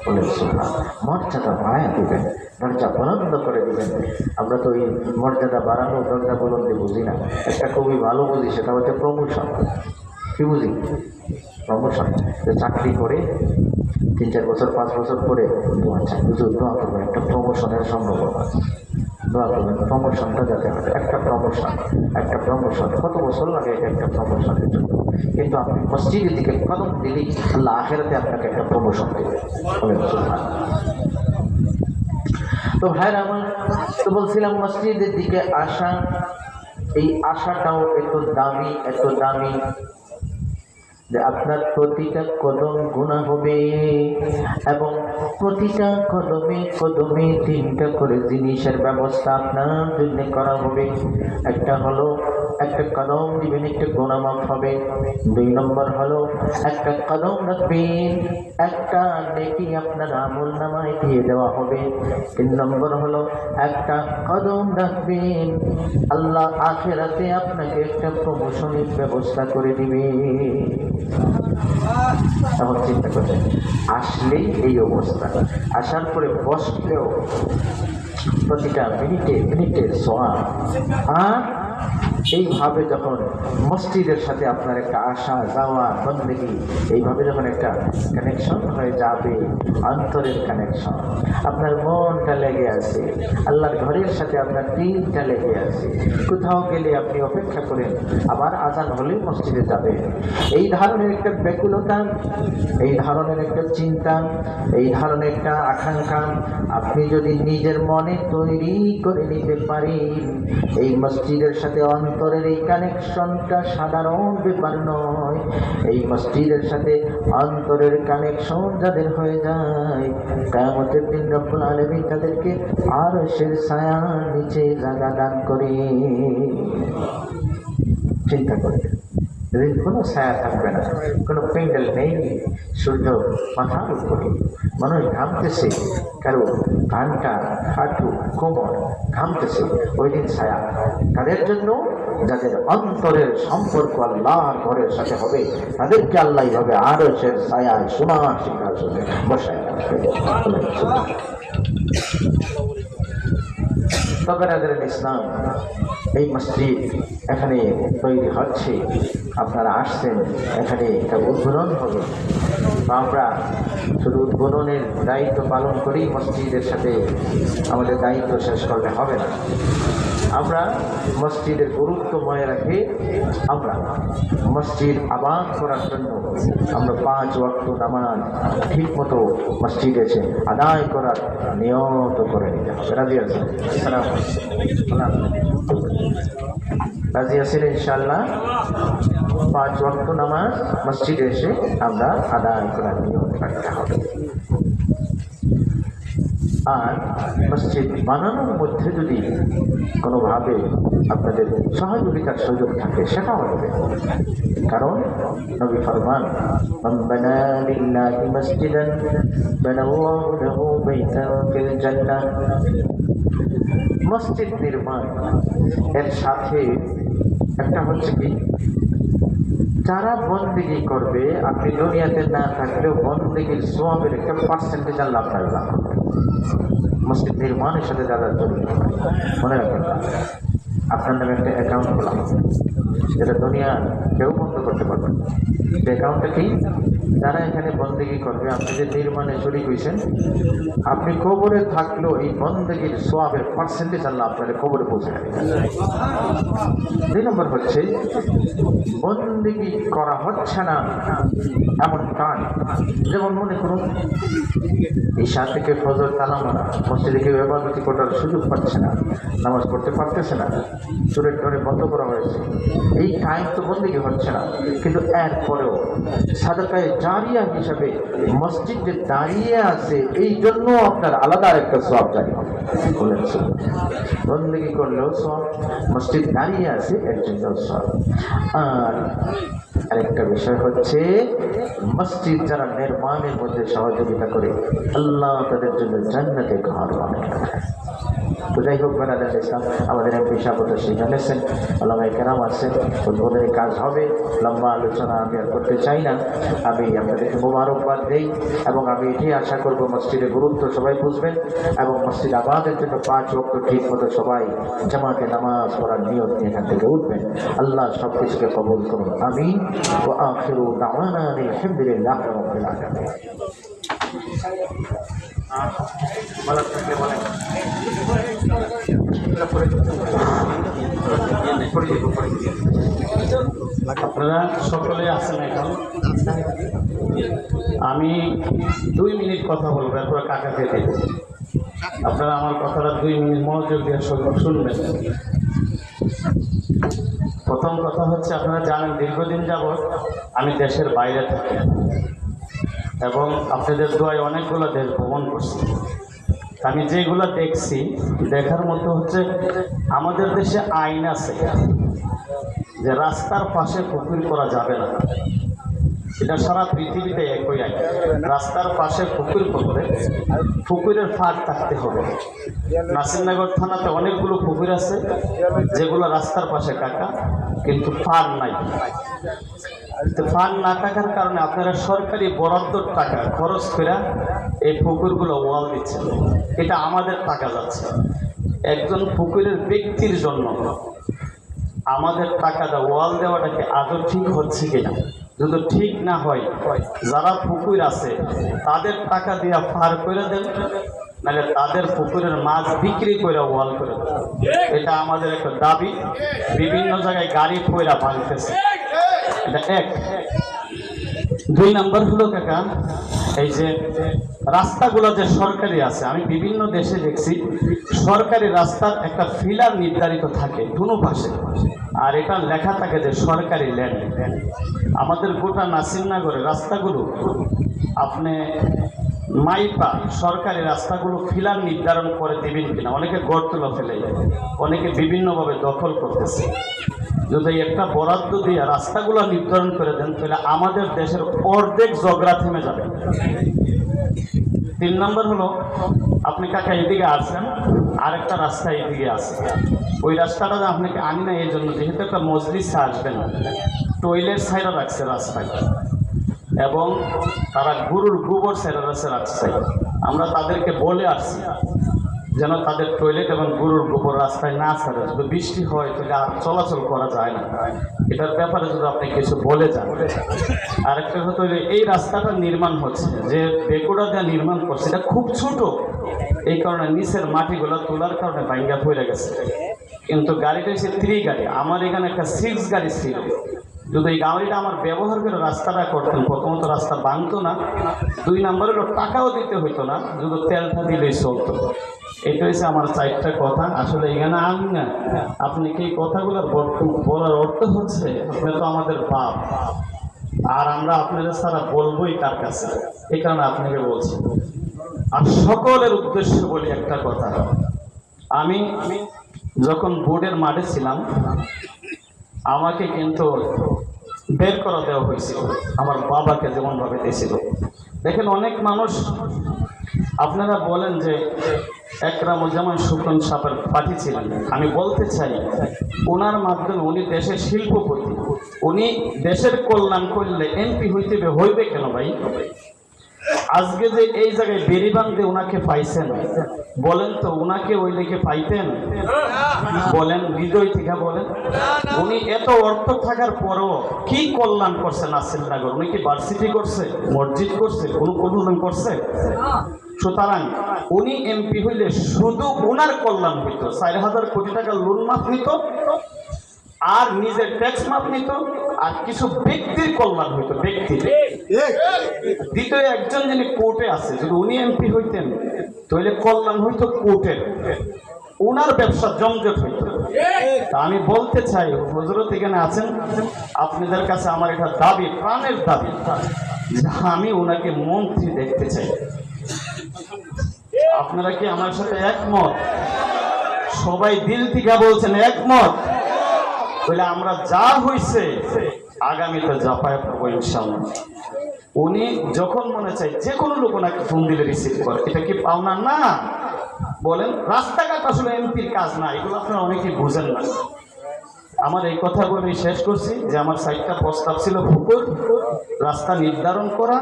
বলেন সুবহানাল্লাহ। মর্যাদা বাড়ায় দিবেন, দরজা বুলন্দ করে দিবেন। আমরা তো এই মর্যাদা বাড়ানো দরজা বুলন্দ বুঝি না, একটা খুবই ভালো বুঝি, সেটা হচ্ছে প্রমোশন। কি বুঝি? প্রমোশন। চাকরি করে 3-4 বছর 5 বছর পরে আচ্ছা হুজুর দোয়া করবেন, একটা প্রমোশনের সম্ভাবনা, দোয়া করবেন প্রমোশনটা যাতে হয়। একটা প্রমোশন কত বছর লাগে একটা প্রমোশনের জন্য, কিন্তু আপনি মসজিদের দিকে কদম দিলেই আল্লাহ আখিরাতে আপনাকে একটা প্রমোশন দেবে। তো ভাইরা আমার, তো বলছিলাম মসজিদের দিকে আসা, এই আশাটাও এত দামি যে আপনার প্রতিটা কদম গুনাহ হবে, এবং প্রতিটা কদমে 3টা করে জিনিসের ব্যবস্থা আপনার জন্য করা হবে। একটা হলো একটা কদম দিবেন, একটা গুনাহ মাফ হবে। 2 নম্বর হলো একটা কদম রাখবেন, একটা নেকি আপনার আমল নামায় দিয়ে দেওয়া হবে। 3 নম্বর হলো একটা কদম রাখবেন, আল্লাহ আখিরাতে আপনাকে একটা প্রমোশনের ব্যবস্থা করে দিবে। এখন চিন্তা করবেন, আসলেই এই অবস্থা, আসার পরে বসলেও প্রতিটা মিনিটে সোয়াব। আর এইভাবে যখন মসজিদের সাথে আপনার একটা আসা যাওয়া বন্দেগী, এইভাবে যখন একটা কানেকশন হয়ে যাবে, অন্তরের কানেকশন, আপনার মনটা লেগে আছে, আল্লাহর ঘরের সাথে আপনার দিলটা লেগে আছে, কোথাও গেলে আপনি অপেক্ষা করেন আবার আজান হলে মসজিদে যাবেন। এই ধরনের একটা ব্যাকুলতা, এই ধরনের একটা চিন্তা, এই ধরনের একটা আকাঙ্ক্ষা আপনি যদি নিজের মনে তৈরি করে নিতে পারেন, এই মসজিদের সাথে অন্তরের এই কানেকশনটা সাধারণ ব্যাপার নয়। এই মসজিদের সাথে অন্তরের কানেকশন যাদের হয়ে যায়, কিয়ামতের দিন রব্বুল আলামিন তাদেরকে আরশের ছায়ার নিচে জায়গা দান করে। চিন্তা করে, যেদিন কোনো ছায়া থাকবে না, কোনো প্যান্ডেল নেই, সূর্য মাথার উপরে, মানুষ ঘামতেছে, কারো কানটা হাঁটু কোমর ঘামতেছে, ওই দিন ছায়া কাদের জন্য? যাদের অন্তরের সম্পর্ক আল্লাহর ঘরের সাথে হবে, তাদেরকে আল্লাহ হবে আরশের ছায়ায় সোনার সিংহাসনে বসায় রাখবে। তবে রাজার ইসলাম, এই মসজিদ এখানে তৈরি হচ্ছে, আপনারা আসছেন, এখানে একটা উদ্বোধন হবে। আমরা শুধু উদ্বোধনের দায়িত্ব পালন করেই মসজিদের সাথে আমাদের দায়িত্ব শেষ করলে হবে না। আমরা মসজিদের গুরুত্ব মনে রাখি, আমরা মসজিদ আবাদ করার জন্য আমরা 5 ওয়াক্ত নামাজ ঠিক মতো মসজিদে এসে আদায় করার নিয়ত করে নিতে হবে। রাজি আছেন? রাজি আছেন ইনশাআল্লাহ? 5 ওয়াক্ত নামাজ মসজিদে এসে আমরা আদায় করার নিয়ত রাখতে হবে। আর মসজিদ বানানোর মধ্যে যদি কোনোভাবে আপনাদের সহযোগিতার সুযোগ থাকে, সেটাও হবে। কারণ নবী ফরমান, মান বানা লিল্লাহি মসজিদান বানাল্লাহু লাহু বাইতান ফিল জান্নাহ। মসজিদ নির্মাণ এর সাথে একটা হচ্ছে কি, যারা বন্দেগী করবে, আপনি দুনিয়াতে না থাকলেও বন্দেগীর সওয়াবের একটা পার্সেন্টেজ আল্লাহ আপনার লাভ করবে। মসজিদ নির্মাণের সাথে যারা জড়িত হয়, মনে রাখবেন না, আপনার নামে একটা অ্যাকাউন্ট খোলাম, যেটা দুনিয়া কেউ বন্ধ করতে পারবে না। যে অ্যাকাউন্টটা কি? যারা এখানে বন্দেগি করবে, আপনি যে নির্মাণে শরীক হয়েছেন, আপনি কবরে থাকলেও এই বন্দেগির সোয়াবের পার্সেন্টেজ আল্লাহ আপনার কবরে পৌঁছে দেবে। 2 নম্বর হচ্ছে, বন্দেগি করা হচ্ছে না এমন কাজ, যেমন মনে করুন ঈশা থেকে ফজর তালা মারা, মসজিদে কেউ ইবাদত করার সুযোগ পাচ্ছে না, নামাজ পড়তে পারতেছে না, চোরের ডরে বন্ধ করা হয়েছে, এই টাইম তো বন্দেগি হচ্ছে না, কিন্তু এরপরেও সাদাকায়ে জারিয়া হিসাবে মসজিদ যে দাঁড়িয়ে আছে এই জন্য আপনার আলাদা আরেকটা সওয়াব জারি হবে। বলেছেন বন্দেগি করলেও সওয়াব, মসজিদ দাঁড়িয়ে আছে এর জন্য সওয়াব। আর আরেকটা বিষয় হচ্ছে, মসজিদ যারা নির্মাণের মধ্যে সহযোগিতা করে, আল্লাহ তাদের জন্য জান্নাতে ঘর বানায় রাখে। তো যাই হোক, বেনাদার ইসলাম আমাদের এমপি সাহেব জানিয়েছেন, আল্লামায়ে কেরাম আছেন, উদ্বোধনের কাজ হবে। লম্বা আলোচনা আমি আর করতে চাই না, আমি আপনাদেরকে মোবারকবাদ দেই এবং আমি এটাই আশা করব মসজিদের গুরুত্ব সবাই বুঝবেন এবং মসজিদ আবাদের জন্য 5 ওয়াক্ত ঠিক মতো সবাই জামাতে নামাজ পড়ার নিয়ত নিয়ে এখান থেকে উঠবেন। আল্লাহ সব কিছুকে কবুল করুন, আমিন। ওয়া আখিরু দাওয়ানা আলহামদুলিল্লাহি রাব্বিল আলামিন। আপনারা সকলে আছেন এখন, আমি 2 মিনিট কথা বলবো, এরপর কাকাকে দেব। আপনারা আমার কথাটা 2 মিনিট মনোযোগ দিয়ে শুনবেন। প্রথম কথা হচ্ছে, আপনারা জানেন দীর্ঘদিন যাবৎ আমি দেশের বাইরে থাকি এবং আপনাদের দোয়ায় অনেকগুলো দেশ ভ্রমণ করছি। আমি যেগুলো দেখছি, দেখার মতো হচ্ছে, আমাদের দেশে আইন আছে যে রাস্তার পাশে পুকুর করা যাবে না। এটা সারা পৃথিবীতে একই আইন। রাস্তার পাশে পুকুর করলে পুকুরের ফাঁক থাকতে হবে। নাসিরনগর থানাতে অনেকগুলো পুকুর আছে যেগুলো রাস্তার পাশে কাকা, কিন্তু ফাঁক নাই। ফাঁক না থাকার কারণে আপনারা সরকারি বরাদ্দ টাকা খরচ করে এই পুকুরগুলো ওয়াল দিচ্ছেন। এটা আমাদের টাকা যাচ্ছে। একজন পুকুরের ব্যক্তির জন্য আমাদের টাকাটা ওয়াল দেওয়াটাকে আদৌ ঠিক হচ্ছে কিনা? যদি ঠিক না হয়, যারা পুকুর আছে তাদের টাকা দিয়ে পার করে দেন, নাহলে তাদের পুকুরের মাছ বিক্রি করে ওয়াল করে দেন। এটা আমাদের একটা দাবি। বিভিন্ন জায়গায় গাড়ি ফয়রা ভাঙতেছে, এটা এক। 2 নম্বর হলো কাকা, এই যে রাস্তাগুলো যে সরকারি আছে, আমি বিভিন্ন দেশে দেখছি সরকারি রাস্তার একটা ফিলার নির্ধারিত থাকে দুনো পাশে, আর এটা লেখা থাকে যে সরকারি ল্যান্ড। আমাদের গোটা নাসিরনগরের রাস্তাগুলো আপনি মাইপা সরকারি রাস্তাগুলো ফিলার নির্ধারণ করে দেবেন কিনা? অনেকে গর্তলা ফেলে, অনেকে বিভিন্নভাবে দখল করতেছে। যদি একটা বরাদ্দ দিয়ে রাস্তাগুলো নির্ধারণ করে দেন, তাহলে আমাদের দেশের অর্ধেক ঝগড়া থেমে যাবে। 3 নম্বর হলো, আপনি কাকা এদিকে আসছেন, আরেকটা রাস্তা এদিকে আছে। ওই রাস্তাটা আপনাকে আনি না এই জন্য, যেহেতু একটা মজলিসে আসবেন, টয়লেট সাইডে রাখছে রাস্তায় এবং তারা গরুর গোবর সাইডে রাখছে। আমরা তাদেরকে বলে আসছি যেন তাদের টয়লেট এবং গরুর গোবর রাস্তায় না ছাড়ে। যদি বৃষ্টি হয় তাহলে আর চলাচল করা যায় না। এটার ব্যাপারে যদি আপনি কিছু বলে যান। আরেকটা হতো, এই রাস্তাটা নির্মাণ হচ্ছে, যে বেকুড়া দিয়ে নির্মাণ করছে, এটা খুব ছোট, এই কারণে নিচের মাটিগুলো তোলার কারণে ভাঙ্গা পড়ে গেছে। কিন্তু গাড়িটা হচ্ছে 3 গাড়ি, আমার এখানে একটা 6 গাড়ি ছিল। যদি এই গাড়িটা আমার ব্যবহার করে রাস্তাটা করতেন, প্রথমত রাস্তা ভাঙতো না, 2 নম্বর হলো টাকাও দিতে হইতো না, যদি তেলটা দিলেই চলতো। এটা হচ্ছে আমার 4টা কথা। আসলে এখানে আমি না, আপনি কি কথাগুলোর বলার অর্থ হচ্ছে, আপনি তো আমাদের বাপ, আর আমরা আপনাদের ছাড়া বলবোই কার কাছে, এই কারণে আপনাকে বলছি। আর সকলের উদ্দেশ্য বলি একটা কথা, আমি যখন বোর্ডের মাঠে ছিলাম আমাকে কিন্তু বের করে দেওয়া হয়েছিল, আমার বাবাকে যেমনভাবে দিয়েছিল। দেখেন, অনেক মানুষ আপনারা বলেন যে একরামুজ্জামান সুকন সাহেবের পার্টি ছিলেন। আমি বলতে চাই, ওনার মাধ্যমে উনি দেশের আজকে যে এই জায়গায় বেরিবান্ধে ওনাকে পাইছেন, বলেন তো ওনাকে ওই দিকে পাইতেন? বলেন হৃদয় থেকে বলেন। উনি এত অর্থ থাকার পরও কি কল্যাণ করছে নাসিরনগর? উনি কি ভার্সিটি করছে, মসজিদ করছে, কোনো কল্যাণ করছে? সুতরাং উনি এমপি হইলে শুধু ওনার কল্যাণ হইত, 4,000 কোটি টাকা লোন মাফ নিত, আর নিজের ট্যাক্স মাফ নিত, আর কিছু ব্যক্তির কল্যাণ হইতো, ব্যক্তির। দ্বিতীয় একজন যিনি কোর্টে আছে, যদি উনি এমপি হইতেন তাহলে কল্যাণ হইতো কোর্টের, ওনার ব্যবসা জমজট হইত। তা আমি বলতে চাই, হযরত এখানে আছেন, আপনাদের কাছে আমার এটা দাবি, প্রাণের দাবি, যে আমি ওনাকে মন্ত্রী দেখতে চাই। আপনারা কি আমার সাথে একমত? সবাই দিল থেকে বলছেন একমত? বলে আমরা যা হইছে আগামীতে জাপায় পাবো ইনশাআল্লাহ। উনি যখন মনে চায় যে কোনো লোক ওনাকে ফোন দিলে রিসিভ করে, এটা কি পাওনা না? বলেন, রাস্তাঘাট আসলে এমপির কাজ না, এগুলো আপনারা অনেকেই বুঝেন না। আমার এই কথা বলে শেষ করছি যে আমার 4টা প্রস্তাব ছিল, পুকুর, রাস্তা নির্ধারণ করা,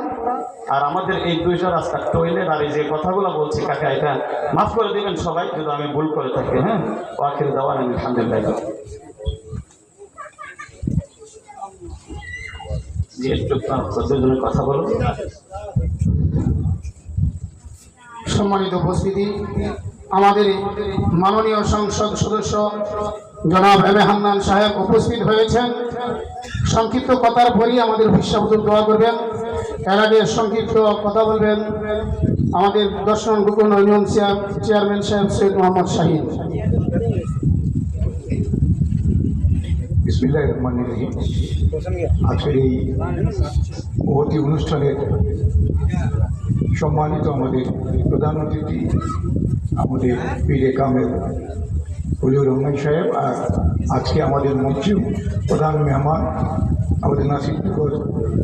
আর আমাদের এই 2টা রাস্তা, টয়লেট, আর এই যে কথাগুলো বলছি কাকা, এটা মাফ করে দিবেন সবাই যদি আমি ভুল করে থাকি। হ্যাঁ, ওয়াকিল দাওয়ান আলহামদুলিল্লাহ। কথা বলো। সম্মানিত উপস্থিতি, আমাদের মাননীয় সংসদ সদস্য জনাব এম এ হান্নান সাহেব উপস্থিত হয়েছেন। সংক্ষিপ্ত কথার পরই আমাদের বিশ্বাবুল দোয়া করবেন। এর আগে সংক্ষিপ্ত কথা বলবেন আমাদের 10 নং গুকুন ইউনিয়ন চেয়ারম্যান সাহেব সৈয়দ মোহাম্মদ শাহিদ। বিসমিল্লাহির রহমানির রহিম। আজকের এই মহতী অনুষ্ঠানের সম্মানিত আমাদের প্রধান অতিথি, আমাদের পীরে কামেল ফজলুর রহমান সাহেব, আর আজকে আমাদের মঞ্চেও প্রধান মেহমান আমাদের নাসিরনগর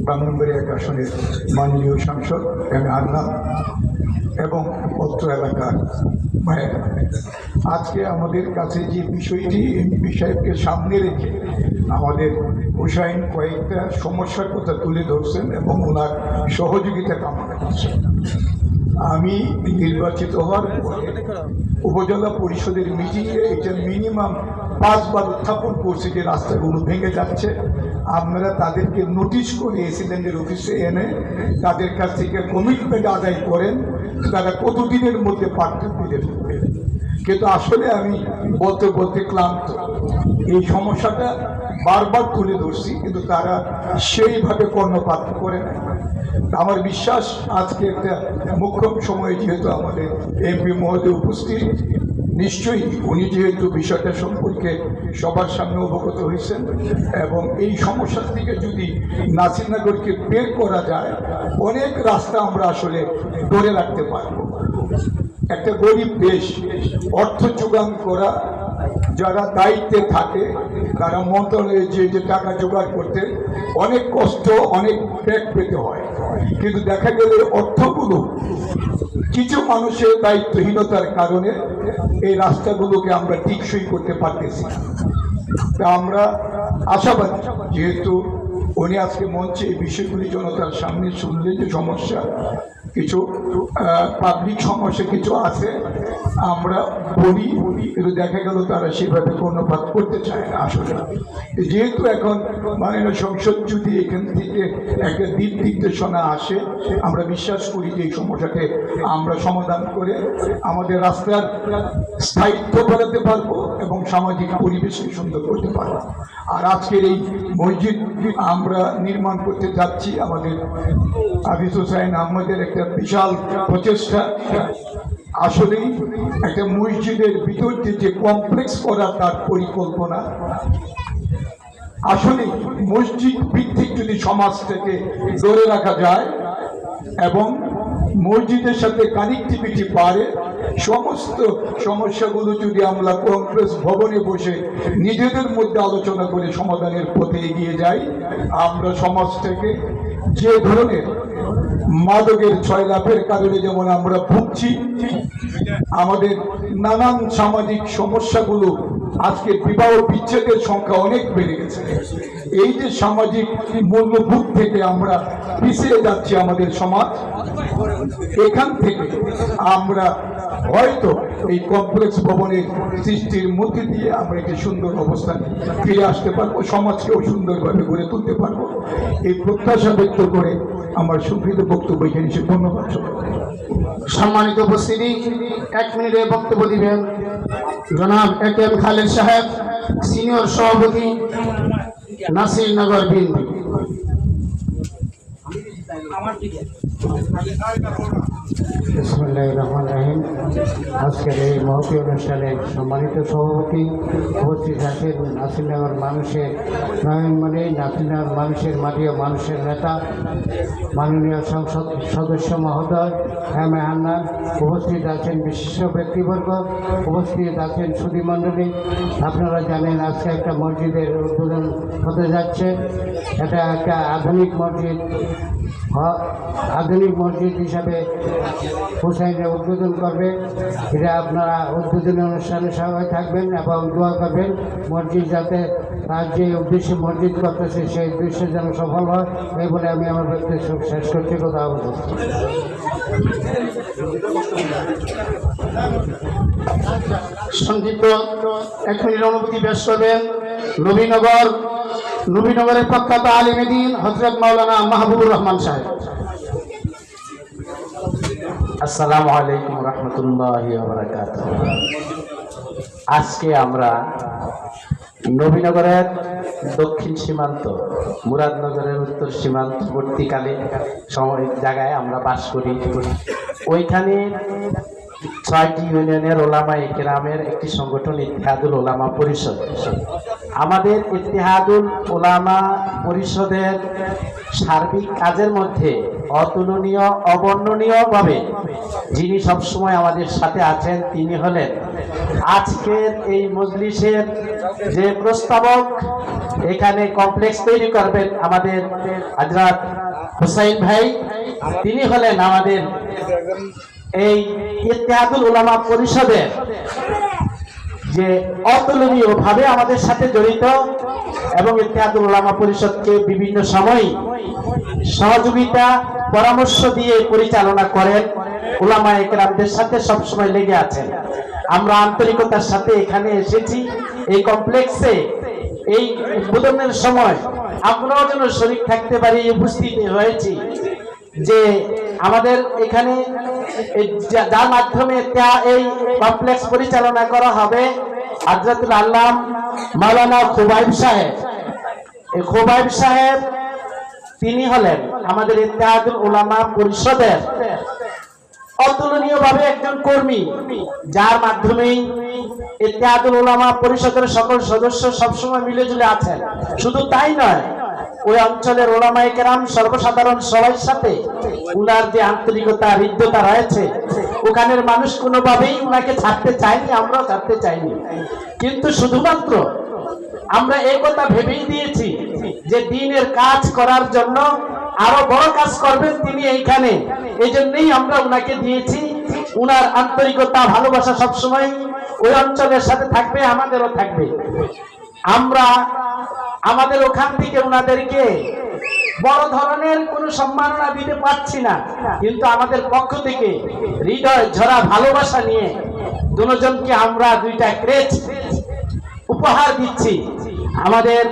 12 নম্বর 1 আসনের মাননীয় সাংসদ এম এ হান্নান এবং অত্র এলাকার ভাইয়েরা, আজকে আমাদের কাছে যে বিষয়টি এমপি সাহেবকে সামনে রেখে আমাদের হুসাইন কয়েকটা সমস্যার কথা তুলে ধরছেন এবং ওনার সহযোগিতা কামনা করছেন। আমি নির্বাচিত হওয়ার পরে উপজেলা পরিষদের মিটিংয়ে এটা মিনিমাম 5 বার উত্থাপন করছি যে রাস্তাগুলো ভেঙে যাচ্ছে। আপনারা তাদেরকে নোটিশ করে এসিডেন্টের অফিসে এনে তাদের কাছ থেকে কমিটমেন্ট আদায় করেন, তারা কতদিনের মধ্যে পাঠ্য পেতে ফেলবে। কিন্তু আসলে আমি বলতে বলতে ক্লান্ত। এই সমস্যাটা বারবার তুলে ধরছি, কিন্তু তারা সেইভাবে কর্ণপাত করে না। আমার বিশ্বাস আজকে একটা মুখ্যম সময়ে যেহেতু আমাদের এমপি মহোদয় উপস্থিত, নিশ্চয়ই উনি যেহেতু বিষয়টা সম্পর্কে সবার সামনে অবগত হয়েছেন এবং এই সমস্যা থেকে যদি নাসিরনগরকে বের করা যায়, অনেক রাস্তা আমরা আসলে ধরে রাখতে পারব। একটা গরিব দেশ, অর্থ যোগান করা, যারা দায়িত্বে থাকে তারা মন্ত্রণালয়ে যে টাকা জোগাড় করতে অনেক কষ্ট, অনেক ট্যাগ পেতে হয়। কিন্তু দেখা গেলে অর্থগুলো কিছু মানুষের দায়িত্বহীনতার কারণে এই রাস্তাগুলোকে আমরা টিকসই করতে পারতেছি না। তা আমরা আশাবাদী, যেহেতু উনি আজকে মঞ্চে এই বিষয়গুলি জনতার সামনে শুনলেন যে সমস্যা কিছু পাবলিক সমস্যা কিছু আছে, আমরা বলি, কিন্তু দেখা গেল তারা সেভাবে কর্ণপাত করতে চায় না। আসলে যেহেতু এখন মাননীয় সংসদ যদি এখান থেকে একটা দিক নির্দেশনা আসে, আমরা বিশ্বাস করি যে এই সমস্যাকে আমরা সমাধান করে আমাদের রাস্তার স্থায়িত্ব বাড়াতে পারবো এবং সামাজিক পরিবেশকে সুন্দর করতে পারবো। আর আজকের এই মসজিদ আমরা নির্মাণ করতে যাচ্ছি, আমাদের হাফিজ হুসাইন আহমদের একটা বিশাল প্রচেষ্টা। আসলেই একটা মসজিদের ভিতর যে কমপ্লেক্স করা তার পরিকল্পনা, আসলে মসজিদ ভিত্তিক যদি সমাজ থেকে ধরে রাখা যায় এবং মসজিদের সাথে কানেক্টিভিটি বাড়ে, সমস্ত সমস্যাগুলো যদি আমরা কংগ্রেস ভবনে বসে নিজেদের মধ্যে আলোচনা করে সমাধানের পথে এগিয়ে যাই, আমরা সমাজ থেকে যে ধরনের মাদকের ছয়লাভের কারণে যেমন আমরা ভুগছি, আমাদের নানান সামাজিক সমস্যাগুলো আজকে বিবাহ বিচ্ছেদের সংখ্যা অনেক বেড়ে গেছে। এই যে সামাজিক মূল্যবোধ থেকে আমরা পিছিয়ে যাচ্ছি আমাদের সমাজ, এখান থেকে আমরা হয়তো এই কমপ্লেক্স ভবনের সৃষ্টির মধ্যে দিয়ে আমরা একটি সুন্দর অবস্থান ফিরে আসতে পারবো, সমাজকেও সুন্দরভাবে গড়ে তুলতে পারবো। এই প্রত্যাশা ব্যক্ত করে আমার সংক্ষিপ্ত বক্তব্য এখানে এসে ধন্যবাদ। সম্মানিত উপস্থিতি, 1 মিনিটে বক্তব্য দিবেন জনাব একেএম খালেদ সাহেব, সিনিয়র সভাপতি, নাসিরনগর বিএনপি। বিসমিল্লাহির রহমানির রহিম। আজকের এই মহতী অনুষ্ঠানের সম্মানিত সভাপতি, উপস্থিত আছেন নাসিরনগর মানুষের নয়নমণি, নাসিরনগর মানুষের মাটি ও মানুষের নেতা মাননীয় সংসদ সদস্য মহোদয় এম এ হান্নান, উপস্থিত আছেন বিশিষ্ট ব্যক্তিবর্গ, উপস্থিত আছেন সুধীমণ্ডলী। আপনারা জানেন আজকে একটা মসজিদের উদ্বোধন হতে যাচ্ছে। এটা একটা আধুনিক মসজিদ হিসাবে হুসাইনে উদ্বোধন করবে। এটা আপনারা উদ্বোধনী অনুষ্ঠানে সবাই থাকবেন এবং দোয়া করবেন মসজিদ যাতে তার যে উদ্দেশ্যে মসজিদ করতেছে সেই উদ্দেশ্যে যেন সফল হয়। এই বলে আমি আমার বক্তব্য শেষ করছি। কথা বলছি। সংক্ষিপ্ত 1 মিনিট অনুমতি পেশ করবেন নবীনগরের প্রখ্যাত আলিমে দ্বীন হযরত মাওলানা মাহবুবুর রহমান সাহেব। আসসালামু আলাইকুম রহমতুল্লাহি ওয়া বারাকাতুহু। আজকে আমরা নবীনগরের দক্ষিণ সীমান্ত, মুরাদনগরের উত্তর সীমান্তবর্তীকালে জায়গায় আমরা বাস করি। ওইখানে 6টি ইউনিয়নের ওলামায়ে কেরামের একটি সংগঠন ইত্তেহাদুল ওলামা পরিষদ। আমাদের ইত্তেহাদুল ওলামা পরিষদের সার্বিক কাজের মধ্যে অতুলনীয়, অবর্ণনীয়ভাবে যিনি সবসময় আমাদের সাথে আছেন তিনি হলেন আজকের এই মজলিসের যে প্রস্তাবক, এখানে কমপ্লেক্স তৈরি করবেন আমাদের হযরত হুসাইন ভাই। তিনি হলেন আমাদের এই ইত্তেহাদুল উলামা পরিষদের যে অতুলনীয় ভাবে আমাদের সাথে জড়িত এবং ইত্তেহাদুল উলামা পরিষদকে বিভিন্ন সময় সহযোগিতা পরামর্শ দিয়ে পরিচালনা করেন, উলামায়ে কেরামদের সাথে সবসময় লেগে আছেন। আমরা আন্তরিকতার সাথে এখানে এসেছি এই কমপ্লেক্সে এই উদ্বোধনের সময় আমরাও যেন শরীক থাকতে পারি, উপস্থিত হয়েছি যে আমাদের এখানে যার মাধ্যমে এই কমপ্লেক্স পরিচালনা করা হবে হযরতুল আল্লাম মাওলানা খুবাইব সাহেব। এই খুবাইব সাহেব তিনি হলেন আমাদের ইত্তেহাদুল উলামা পরিষদের অতুলনীয়ভাবে একজন কর্মী, যার মাধ্যমেই ইত্তেহাদুল উলামা পরিষদের সকল সদস্য সবসময় মিলেজুলে আছেন। শুধু তাই নয়, ওই অঞ্চলের ওলামায়ে কেরাম সর্বসাধারণ সবার সাথে উনার যে আন্তরিকতা, হৃদ্যতা রয়েছে, ওখানের মানুষ কোনোভাবেই উনাকে ছাড়তে চায়নি, আমরাও ছাড়তে চাইনি। কিন্তু শুধুমাত্র আমরা এই কথা ভেবেই দিয়েছি যে দ্বীনের কাজ করার জন্য আরো বড় কাজ করবেন তিনি এইখানে, এই জন্যই আমরা উনাকে দিয়েছি। উনার আন্তরিকতা, ভালোবাসা সবসময় ওই অঞ্চলের সাথে থাকবে, আমাদেরও থাকবে। আমরা আমাদের ওখান থেকে উনাদেরকে বড় ধরনের কোনো সম্মাননা দিতে পারছি না, কিন্তু আমাদের পক্ষ থেকে হৃদয় ঝরা ভালোবাসা নিয়ে দুজনকে আমরা 2টা ক্রেচ উপহার দিচ্ছি। আমাদের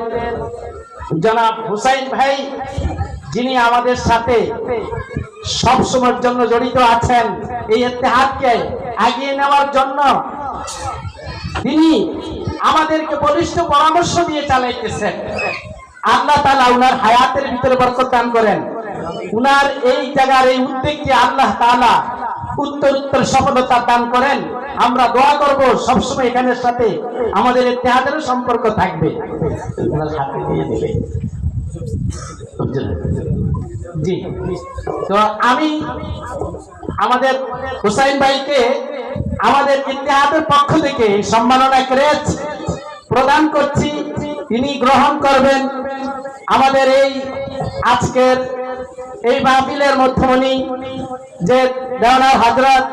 জনাব হুসাইন ভাই, যিনি আমাদের সাথে সব সময়ের জন্য জড়িত আছেন, এই ইত্তেহাদকে এগিয়ে নেওয়ার জন্য তিনি আমাদেরকে বলিষ্ঠ পরামর্শ দিয়ে চালাইতেছেন। আল্লাহ তাআলা উনার হায়াতের ভিতরে বরকত দান করেন। উনার এই জায়গার এই উদ্যোগকে আল্লাহ তাআলা উত্তর সফলতা দান করেন। আমরা দোয়া করব সবসময় এখানের সাথে আমাদের ইত্তেহাদের সম্পর্ক থাকবে। হাতে দিয়ে দেবে জি। তো আমি আমাদের হুসাইন ভাইকে আমাদের ইত্তেহাদের পক্ষ থেকে সম্মাননা ক্রেচ প্রদান করছি, তিনি গ্রহণ করবেন। আমাদের এই আজকের এই মাহফিলের মধ্যমণি যে দেওয়ানার হযরত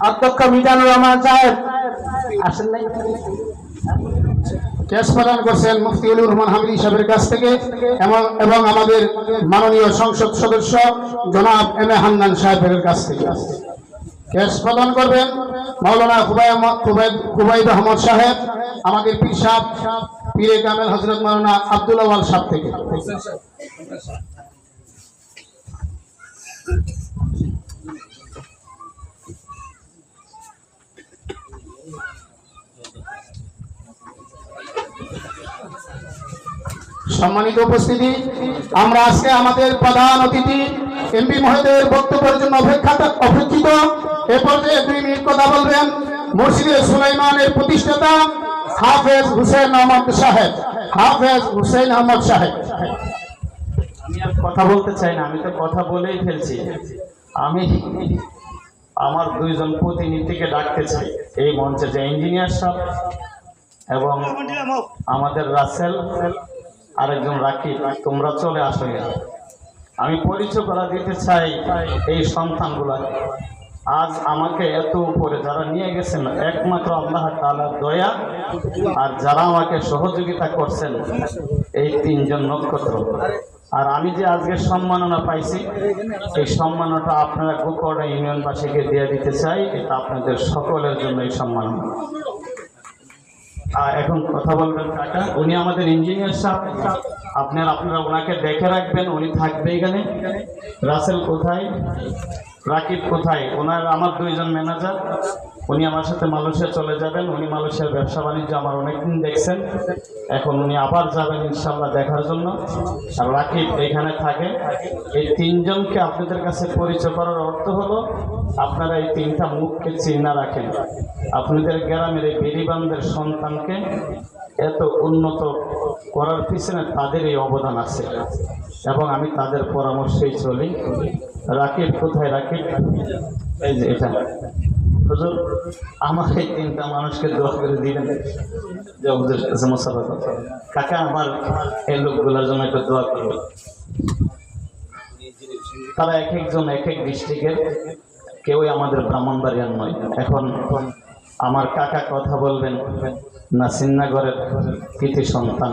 অধ্যক্ষ মিজানুর রহমান সাহেব আসেন নাই, ক্যাশ প্রদান করছেন মুফতি উলিউর রহমান হামিদি সাহেবের কাছ থেকে এবং আমাদের মাননীয় সংসদ সদস্য জনাব এম এ হান্নান সাহেবের কাছ থেকে ক্যাশ প্রদান করবেন মাওলানা কুবাইদ আহমদ সাহেব, আমাদের পীর সাহেব পীরে কামেল হযরত মাওলানা আব্দুল আওয়াল সাহেব থেকে। সম্মানিত উপস্থিতি, আমরা আজকে আমাদের প্রধান অতিথি এমপি মহোদয়ের বক্তব্যের জন্য অপেক্ষিত। এ পর্যায়ে 2 মিনিট কথা বলবেন মসজিদে সুলাইমানের প্রতিষ্ঠাতা হাফেজ হুসেন আহমদ সাহেব। হাফেজ হুসেন আহমদ সাহেব। আমি আর কথা বলতে চাই না, আমি তো কথা বলেই ফেলছি। আমি আমার 2 জন প্রতিনিধিকে ডাকতে চাই এই মঞ্চে, যে ইঞ্জিনিয়ার সাহেব এবং আমাদের রাসেল, আরেকজন রাকিব, তোমরা চলে আসো। আমি পরিচয় করা দিতে চাই এই সন্তানগুলা। আজ আমাকে এত উপরে যারা নিয়ে গেছেন একমাত্র আল্লাহ তাআলার দয়া, আর যারা আমাকে সহযোগিতা করছেন এই 3 জন নক্ষত্র। আর আমি যে আজকে সম্মাননা পাইছি, এই সম্মাননাটা আপনারা গোকর্ণ ইউনিয়নবাসীকে দিয়ে দিতে চাই। এটা আপনাদের সকলের জন্য এই সম্মাননা। আর এখন কথা বলবেন কাকা, উনি আমাদের ইঞ্জিনিয়ার সাহেব। আপনারা ওনাকে দেখে রাখবেন, উনি থাকবে এখানে। রাসেল কোথায়, রাকিব কোথায়? আমার 2 জন ম্যানেজার, উনি আমার সাথে মালয়েশিয়া চলে যাবেন। উনি মালয়েশিয়ার ব্যবসা বাণিজ্য আমার অনেকদিন দেখছেন, এখন উনি আবার যাবেন ইনশাল্লাহ দেখার জন্য। আর রাকিব এখানে থাকে। এই 3 জনকে আপনাদের কাছে পরিচয় করার অর্থ হলো আপনারা এই 3টা মুখকে চিহ্না রাখেন। আপনাদের গ্রামের এই বেরিবান্ধের সন্তানকে এত উন্নত করার পিছনে তাদের এই অবদান আছে এবং আমি তাদের পরামর্শেই চলি। রাকিব কোথায়? রাকিব এই যে এটা। হুজুর, আমার এই 3টা মানুষকে দোয়া করে দিবেন যে হুজুর কাছে মুসাফা কথা। কাকা, আমার এই লোকগুলোর জন্য একটু দোয়া করবে। তারা এক একজন এক এক ডিস্ট্রিক্টের, কেউই আমাদের ব্রাহ্মণবাড়িয়ার নয়। এখন আমার কাকা কথা বলবেন নাসিরনগরের কৃতি সন্তান,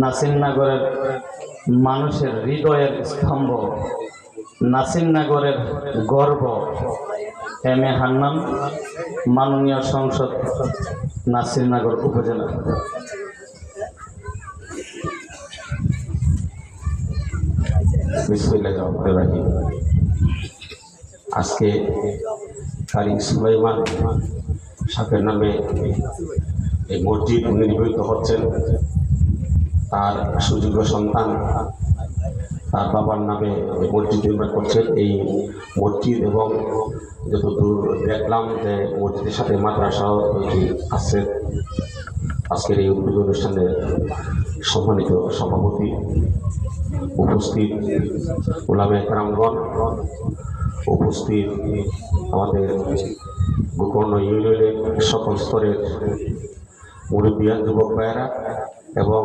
নাসিরনগরের মানুষের হৃদয়ের স্তম্ভ, নাসিরনগরের গর্ব এম এ হান্নান, মাননীয় সংসদ নাসিরনগর উপজেলা। বিসমিল্লাহির রহমানির রহিম। আজকে কারি সুলাইমান সাহেবের নামে এই মসজিদ নির্মিত হচ্ছেন। তার সুযোগ্য সন্তান তার বাবার নামে এই মসজিদ নির্মাণ করছেন। এই মসজিদ এবং যতদূর দেখলাম যে মসজিদের সাথে মাদ্রাসাও আছে। আজকের এই উদ্বোধন অনুষ্ঠানের সম্মানিত সভাপতি, উপস্থিত উলামায়ে কেরামগণ, উপস্থিত আমাদের গোকর্ণ ইউনিয়নের সকল স্তরের মুরব্বিয়ান, যুবক ভাইয়েরা এবং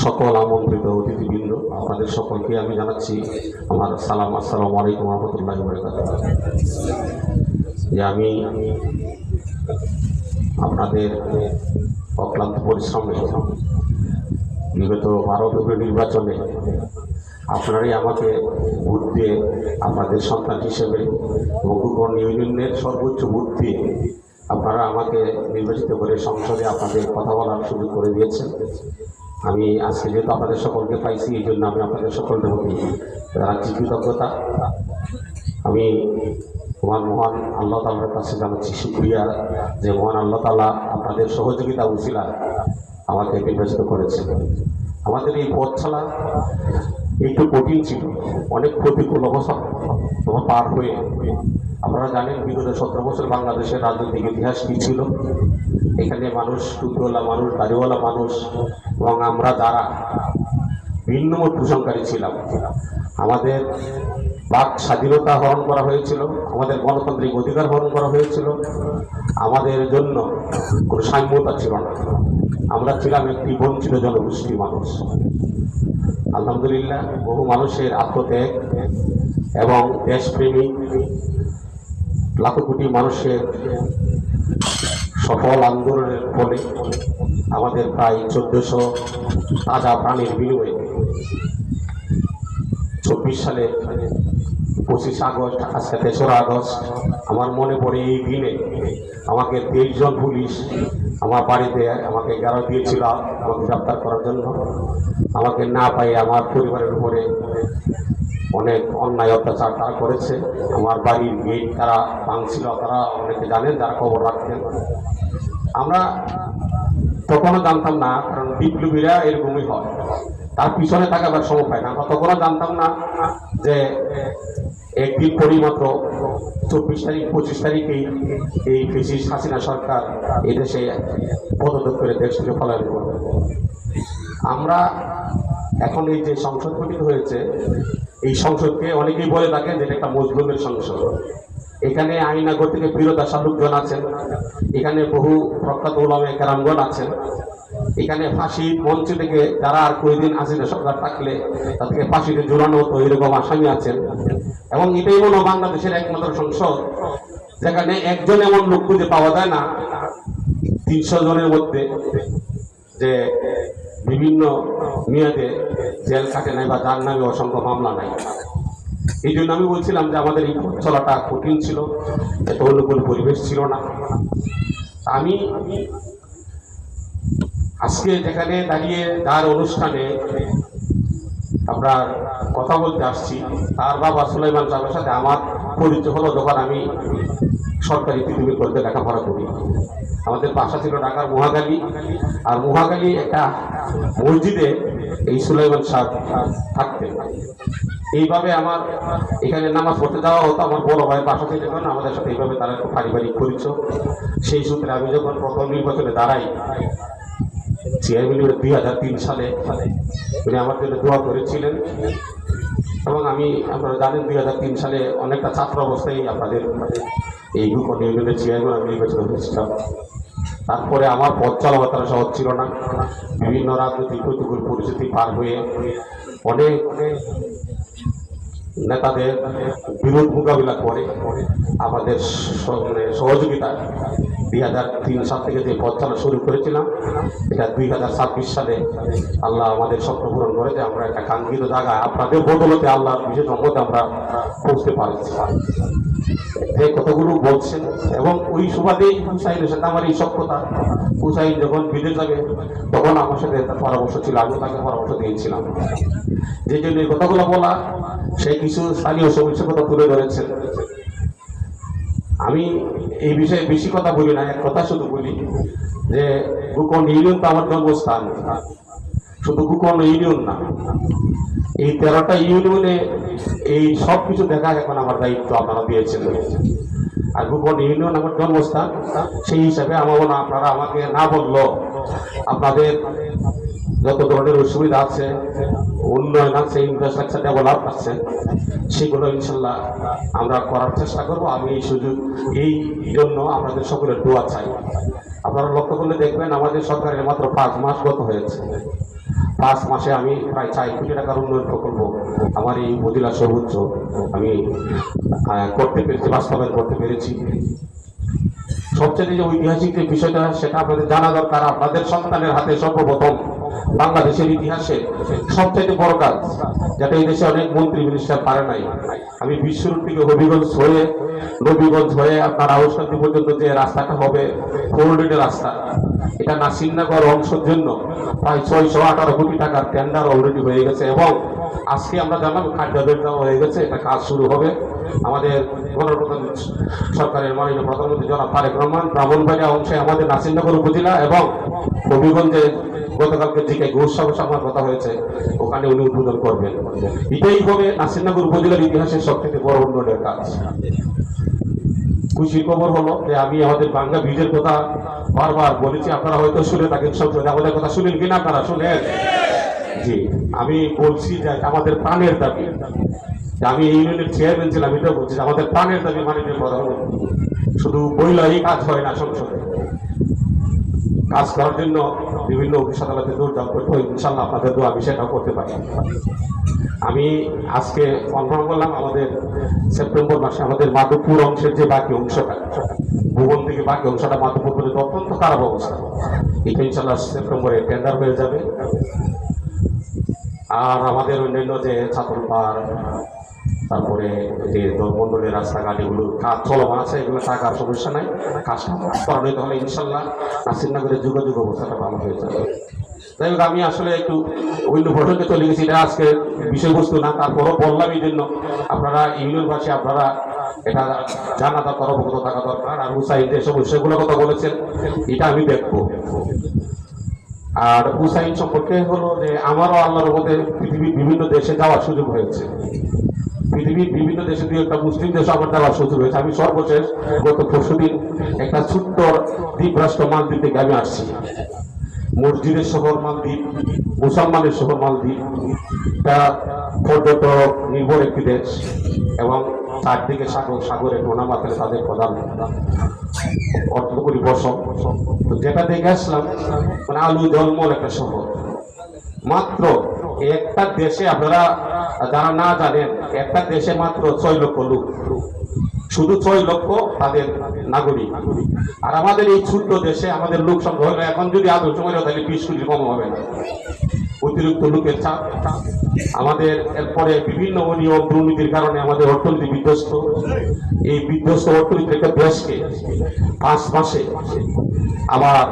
সকল আমন্ত্রিত অতিথিবৃন্দ, আপনাদের সকলকে আমি জানাচ্ছি আমার সালাম। আসসালামু আলাইকুম রহমতুল্লাহি ওয়া বারাকাতুহু। যে আমি আপনাদের অক্লান্ত পরিশ্রমে বিগত 12 ফেব্রুয়ারি নির্বাচনে আপনারাই আমাকে ভোট দিয়ে আপনাদের সন্তান হিসেবে এবং গোকর্ণ ইউনিয়নের সর্বোচ্চ ভোট দিয়ে আপনারা আমাকে নির্বাচিত করে সংসদে আপনাদের কথা বলার সুযোগ করে দিয়েছেন। আমি আজকে যেহেতু আপনাদের সকলকে পাইছি, এই জন্য আমি আপনাদের সকলের প্রতি জানাচ্ছি কৃতজ্ঞতা। আমি মহান আল্লাহ তাআলার কাছে জানাচ্ছি শুকরিয়া যে মহান আল্লাহ তাআলা আপনাদের সহযোগিতা উসিলা আমাকে নির্বাচিত করেছেন। আমাদের এই পথ চলা একটু কঠিন ছিল, অনেক প্রতিকূল অবস্থা পার হয়ে। আপনারা জানেন বিগত 17 বছর বাংলাদেশের রাজনৈতিক ইতিহাস কী ছিল। এখানে মানুষ, টুপিওয়ালা মানুষ, দাড়িওয়ালা মানুষ এবং আমরা যারা ভিন্ন মত পোষণকারী ছিলাম, আমাদের বাক স্বাধীনতা হরণ করা হয়েছিল, আমাদের গণতান্ত্রিক অধিকার হরণ করা হয়েছিল। আমাদের জন্য কোনো সাম্যতা ছিল না। আমরা ছিলাম একটি বঞ্চিত জনগোষ্ঠী মানুষ। আলহামদুলিল্লাহ বহু মানুষের আত্মত্যাগ এবং দেশপ্রেমী লাখো কোটি মানুষের সফল আন্দোলনের ফলে আমাদের প্রায় 1400 তাজা প্রাণীর বিনিময়ে 24 সালে 25 আগস্ট আজকে 3রা আগস্ট আমার মনে পড়ে এই দিনে আমাকে 23 জন পুলিশ আমার বাড়িতে আমাকে ঘেরাও দিয়েছিল আমাকে গ্রেপ্তার করার জন্য। আমাকে না পাই আমার পরিবারের উপরে অনেক অন্যায় অত্যাচার তারা করেছে। আমার বাড়ির গেট তারা ভাঙছিল, তারা অনেকে জানেন যারা খবর রাখতেন। আমরা তখনও জানতাম না, কারণ বিপ্লবীরা এরকমই হয়, তার পিছনে থাকাবার সময় পায় না। আমরা তখনও জানতাম না যে একদিন পরই মাত্র 24 তারিখ 25 তারিখেই এই ফ্যাসিস্ট হাসিনা সরকার এদেশে পদত্যাগ করে দেশ থেকে পলায়ন করবে। আমরা এখন এই যে সংসদ গঠিত হয়েছে, এই সংসদকে অনেকেই বলে থাকেন যে এটা একটা মজলুমের সংসদ। এখানে আইনাগর থেকে বীরদাসার লোকজন আছেন, এখানে বহু প্রখ্যাত উলামায়ে কেরামগণ আছেন, এখানে ফাঁসি মঞ্চ থেকে যারা আর কয়েকদিন হাসিনা সরকার থাকলে তাদেরকে ফাঁসিতে ঝুলানো হতো এরকম আসামি আছেন। এবং এটাই মনে হয় বাংলাদেশের একমাত্র সংসদ যেখানে একজন এমন লোক খুঁজে পাওয়া যায় না 300 জনের মধ্যে যে বিভিন্ন মেয়াদে জেল কাটে নাই বা যার নামে অসংখ্য মামলা নাই। এই জন্য আমি বলছিলাম যে আমাদের এই পথ চলাটা কঠিন ছিল, এত অনুকূল পরিবেশ ছিল না। আমি আজকে যেখানে দাঁড়িয়ে তার অনুষ্ঠানে আমরা কথা বলতে আসছি, তার বাবা সুলাইমান সাহেবের সাথে আমার পরিচয় হলো যখন আমি সরকারি পৃথিবীর করতে লেখাপড়া করি। আমাদের বাসা ছিল ঢাকার মহাখালী, আর মহাখালী একটা মসজিদে এই সুলাইমান সাহেব থাকতেন। এইভাবে আমার এখানে নামাজ পড়তে যাওয়া হতো। আমার বড় ভাই বাসা থেকে যখন আমাদের সাথে এইভাবে তারা পারিবারিক পরিচয়, সেই সূত্রে আমি যখন প্রথম নির্বাচনে দাঁড়াই চেয়ারম্যান 2003 সালে উনি আমার জন্য দোয়া করেছিলেন। এবং আপনারা জানেন 2003 সালে অনেকটা ছাত্র অবস্থায় আপনাদের এই গুকন ইউনিয়নের চেয়ারম্যান আমি নির্বাচিত হয়েছিলাম। তারপরে আমার পথ চলাবাতা সহজ ছিল না, বিভিন্ন রাজনৈতিক প্রতিকূল পরিস্থিতি পার হয়ে অনেক নেতাদের বিরোধ মোকাবিলা করে আমাদের সহযোগিতা 2003 সাল থেকে যে পথ চলা শুরু করেছিলাম, এটা 2026 সালে আল্লাহ আমাদের স্বপ্ন পূরণ করে যে আমরা একটা কাঙ্ক্ষিত জায়গায় আপনাদের বদলতে আল্লাহর বিশেষ রহমতে আমরা পৌঁছতে পারছি। যে কথাগুলো বলছেন এবং ওই সুবাদেই হুসাইনের সাথে আমার এই সব কথা, হুসাইন যখন বিদেশ যাবে তখন আমার সাথে তার পরামর্শ ছিল, আমি তাকে পরামর্শ দিয়েছিলাম। যে জন্য এই কথাগুলো বলা, সে কিছু স্থানীয় সমস্যার কথা তুলে ধরেছেন। আমি এই বিষয়ে বেশি কথা বলি না, এক কথা শুধু বলি যে গুকন ইউনিয়ন তো আমার জন্মস্থান। শুধু গুকন ইউনিয়ন না, এই 13টা ইউনিয়নে এই সব কিছু দেখা এখন আমার দায়িত্ব আপনারা দিয়েছেন। আর গুকন ইউনিয়ন আমার জন্মস্থান, সেই হিসাবে আমার মনে আপনারা আমাকে না বললো আপনাদের যত ধরনের অসুবিধা আছে, উন্নয়ন আছে, ইনফ্রাস্ট্রাকচার ডেভেলপ আছে, সেগুলো ইনশাল্লাহ আমরা করার চেষ্টা করব। আমি এই সুযোগ এই জন্য আপনাদের সকলের দোয়া চাই। আপনারা লক্ষ্য করলে দেখবেন আমাদের সরকারের মাত্র 5 মাস গত হয়েছে। 5 মাসে আমি প্রায় 4 কোটি টাকার উন্নয়ন প্রকল্প আমার এই উপজেলা সর্বোচ্চ আমি করতে পেরেছি, বাস্তবায়ন করতে পেরেছি। সবচেয়ে যে ঐতিহাসিক যে বিষয়টা সেটা আপনাদের জানা দরকার। আপনাদের সন্তানের হাতে সর্বপ্রথম বাংলাদেশের ইতিহাসে সবচেয়ে বড় কাজ, যেটা এই দেশে অনেক মন্ত্রী মিনিস্টার পারে নাই। আমি বিশ্বরূপ থেকে হবিগঞ্জ হয়ে নবীগঞ্জ হয়ে আপনার আউসকান্দি পর্যন্ত যে রাস্তাটা হবে 4 লেনের রাস্তা, এটা নাসিরনগর অংশের জন্য প্রায় 618 কোটি টাকার টেন্ডার অলরেডি হয়ে গেছে। এবং আজকে আমরা জানলাম কার্যালয় দেওয়া হয়ে গেছে, এটা কাজ শুরু হবে। আমাদের গণপ্রধান সরকারের মাননীয় প্রধানমন্ত্রী জনাব তারেক রহমান ব্রাহ্মণবাড়িয়া অংশে আমাদের নাসিরনগর উপজেলা এবং হবিগঞ্জে গতকালকে যে ঘোষ সভার কথা হয়েছে ওখানে উনি উদ্বোধন করবেন। এটাই হবে নাসিরনগর উপজেলার ইতিহাসের সবথেকে বড় উন্নয়নের কাজ। খুশির খবর হলো যে আমি আমাদের বাংলা বীজের কথা বারবার বলেছি, আপনারা হয়তো শুনে থাকেন, সংসদে আমাদের কথা শুনেন কিনা আপনারা শুনেন? জি, আমি বলছি যে আমাদের প্রাণের দাবি, আমি এই ইউনিয়নের চেয়ারম্যান ছিলাম, এটা বলছি আমাদের প্রাণের দাবি মাননীয় প্রধানমন্ত্রী। শুধু বইলেই কাজ হয় না, সংসদে কাজ করার জন্য বিভিন্ন অফিস আদালতে দৌড় করতে হয়, ইনশাল্লাহ আপনাদের দোয়া আমি সেটাও করতে পারি। আমি আজকে কনফার্ম করলাম আমাদের সেপ্টেম্বর মাসে আমাদের মাধবপুর অংশের যে বাকি অংশটা, ভুবন থেকে বাকি অংশটা মাধবপুর পর্যন্ত অত্যন্ত খারাপ অবস্থা, এটা ইনশাল্লাহ সেপ্টেম্বরে টেন্ডার হয়ে যাবে। আর আমাদের অন্যান্য যে ছাত্রপাড়, তারপরে যে দলমন্ডলের রাস্তাঘাট, এগুলো কাজ চলমান আছে, এগুলো টাকার সমস্যা নাই, কাজটা করানো হলে ইনশাল্লাহ নাসিরনগরের যোগাযোগ অবস্থাটা ভালো হয়ে যাবে। যাই হোক, আমি আসলে একটু অন্য প্রসঙ্গে চলে গেছি, এটা আজকে বিষয়বস্তু না, তারপরও বললাম এই জন্য আপনারা ইউনিয়নবাসী আপনারা এটা জানা দরকার, অবগত থাকা দরকার। আর হুসাইন যে সমস্যাগুলোর কথা বলেছেন এটা আমি দেখবো। আর হুসাইন সম্পর্কে হলো যে আমারও আল্লাহর মধ্যে পৃথিবীর বিভিন্ন দেশে যাওয়ার সুযোগ হয়েছে, পৃথিবীর বিভিন্ন দেশে দিয়ে একটা মুসলিম দেশে আমার যাওয়ার সুযোগ হয়েছে। আমি সর্বশেষ গত পরশুদিন একটা ছোট্ট দ্বীপরাষ্ট্র মালদ্বীপ থেকে আমি আসছি। মসজিদের শহর মালদ্বীপ, মুসলমানের শহর মালদ্বীপ, এটা পর্যটক নির্ভর একটি দেশ এবং চারদিকে সাগরে নোনা মাথায় তাদের প্রধান অর্থকরী বসত। তো যেটা দেখে আসলাম মানে আলু জলমল একটা শহর। মাত্র একটা দেশে, আপনারা যারা না জানেন, একটা দেশে মাত্র 6 লক্ষ লোক, শুধু 6 লক্ষ তাদের নাগরিক। আর আমাদের এই ছোট্ট দেশে আমাদের লোক সংখ্যা হলো এখন যদি আদৌ সময় তাহলে 20 কোটি কম হবে না। অতিরিক্ত লোকের চাপ, আমাদের এরপরে বিভিন্ন অনিয়ম দুর্নীতির কারণে আমাদের অর্থনীতি বিধ্বস্ত। এই বিধ্বস্ত অর্থনীতির একটা দেশকে 5 মাসে আবার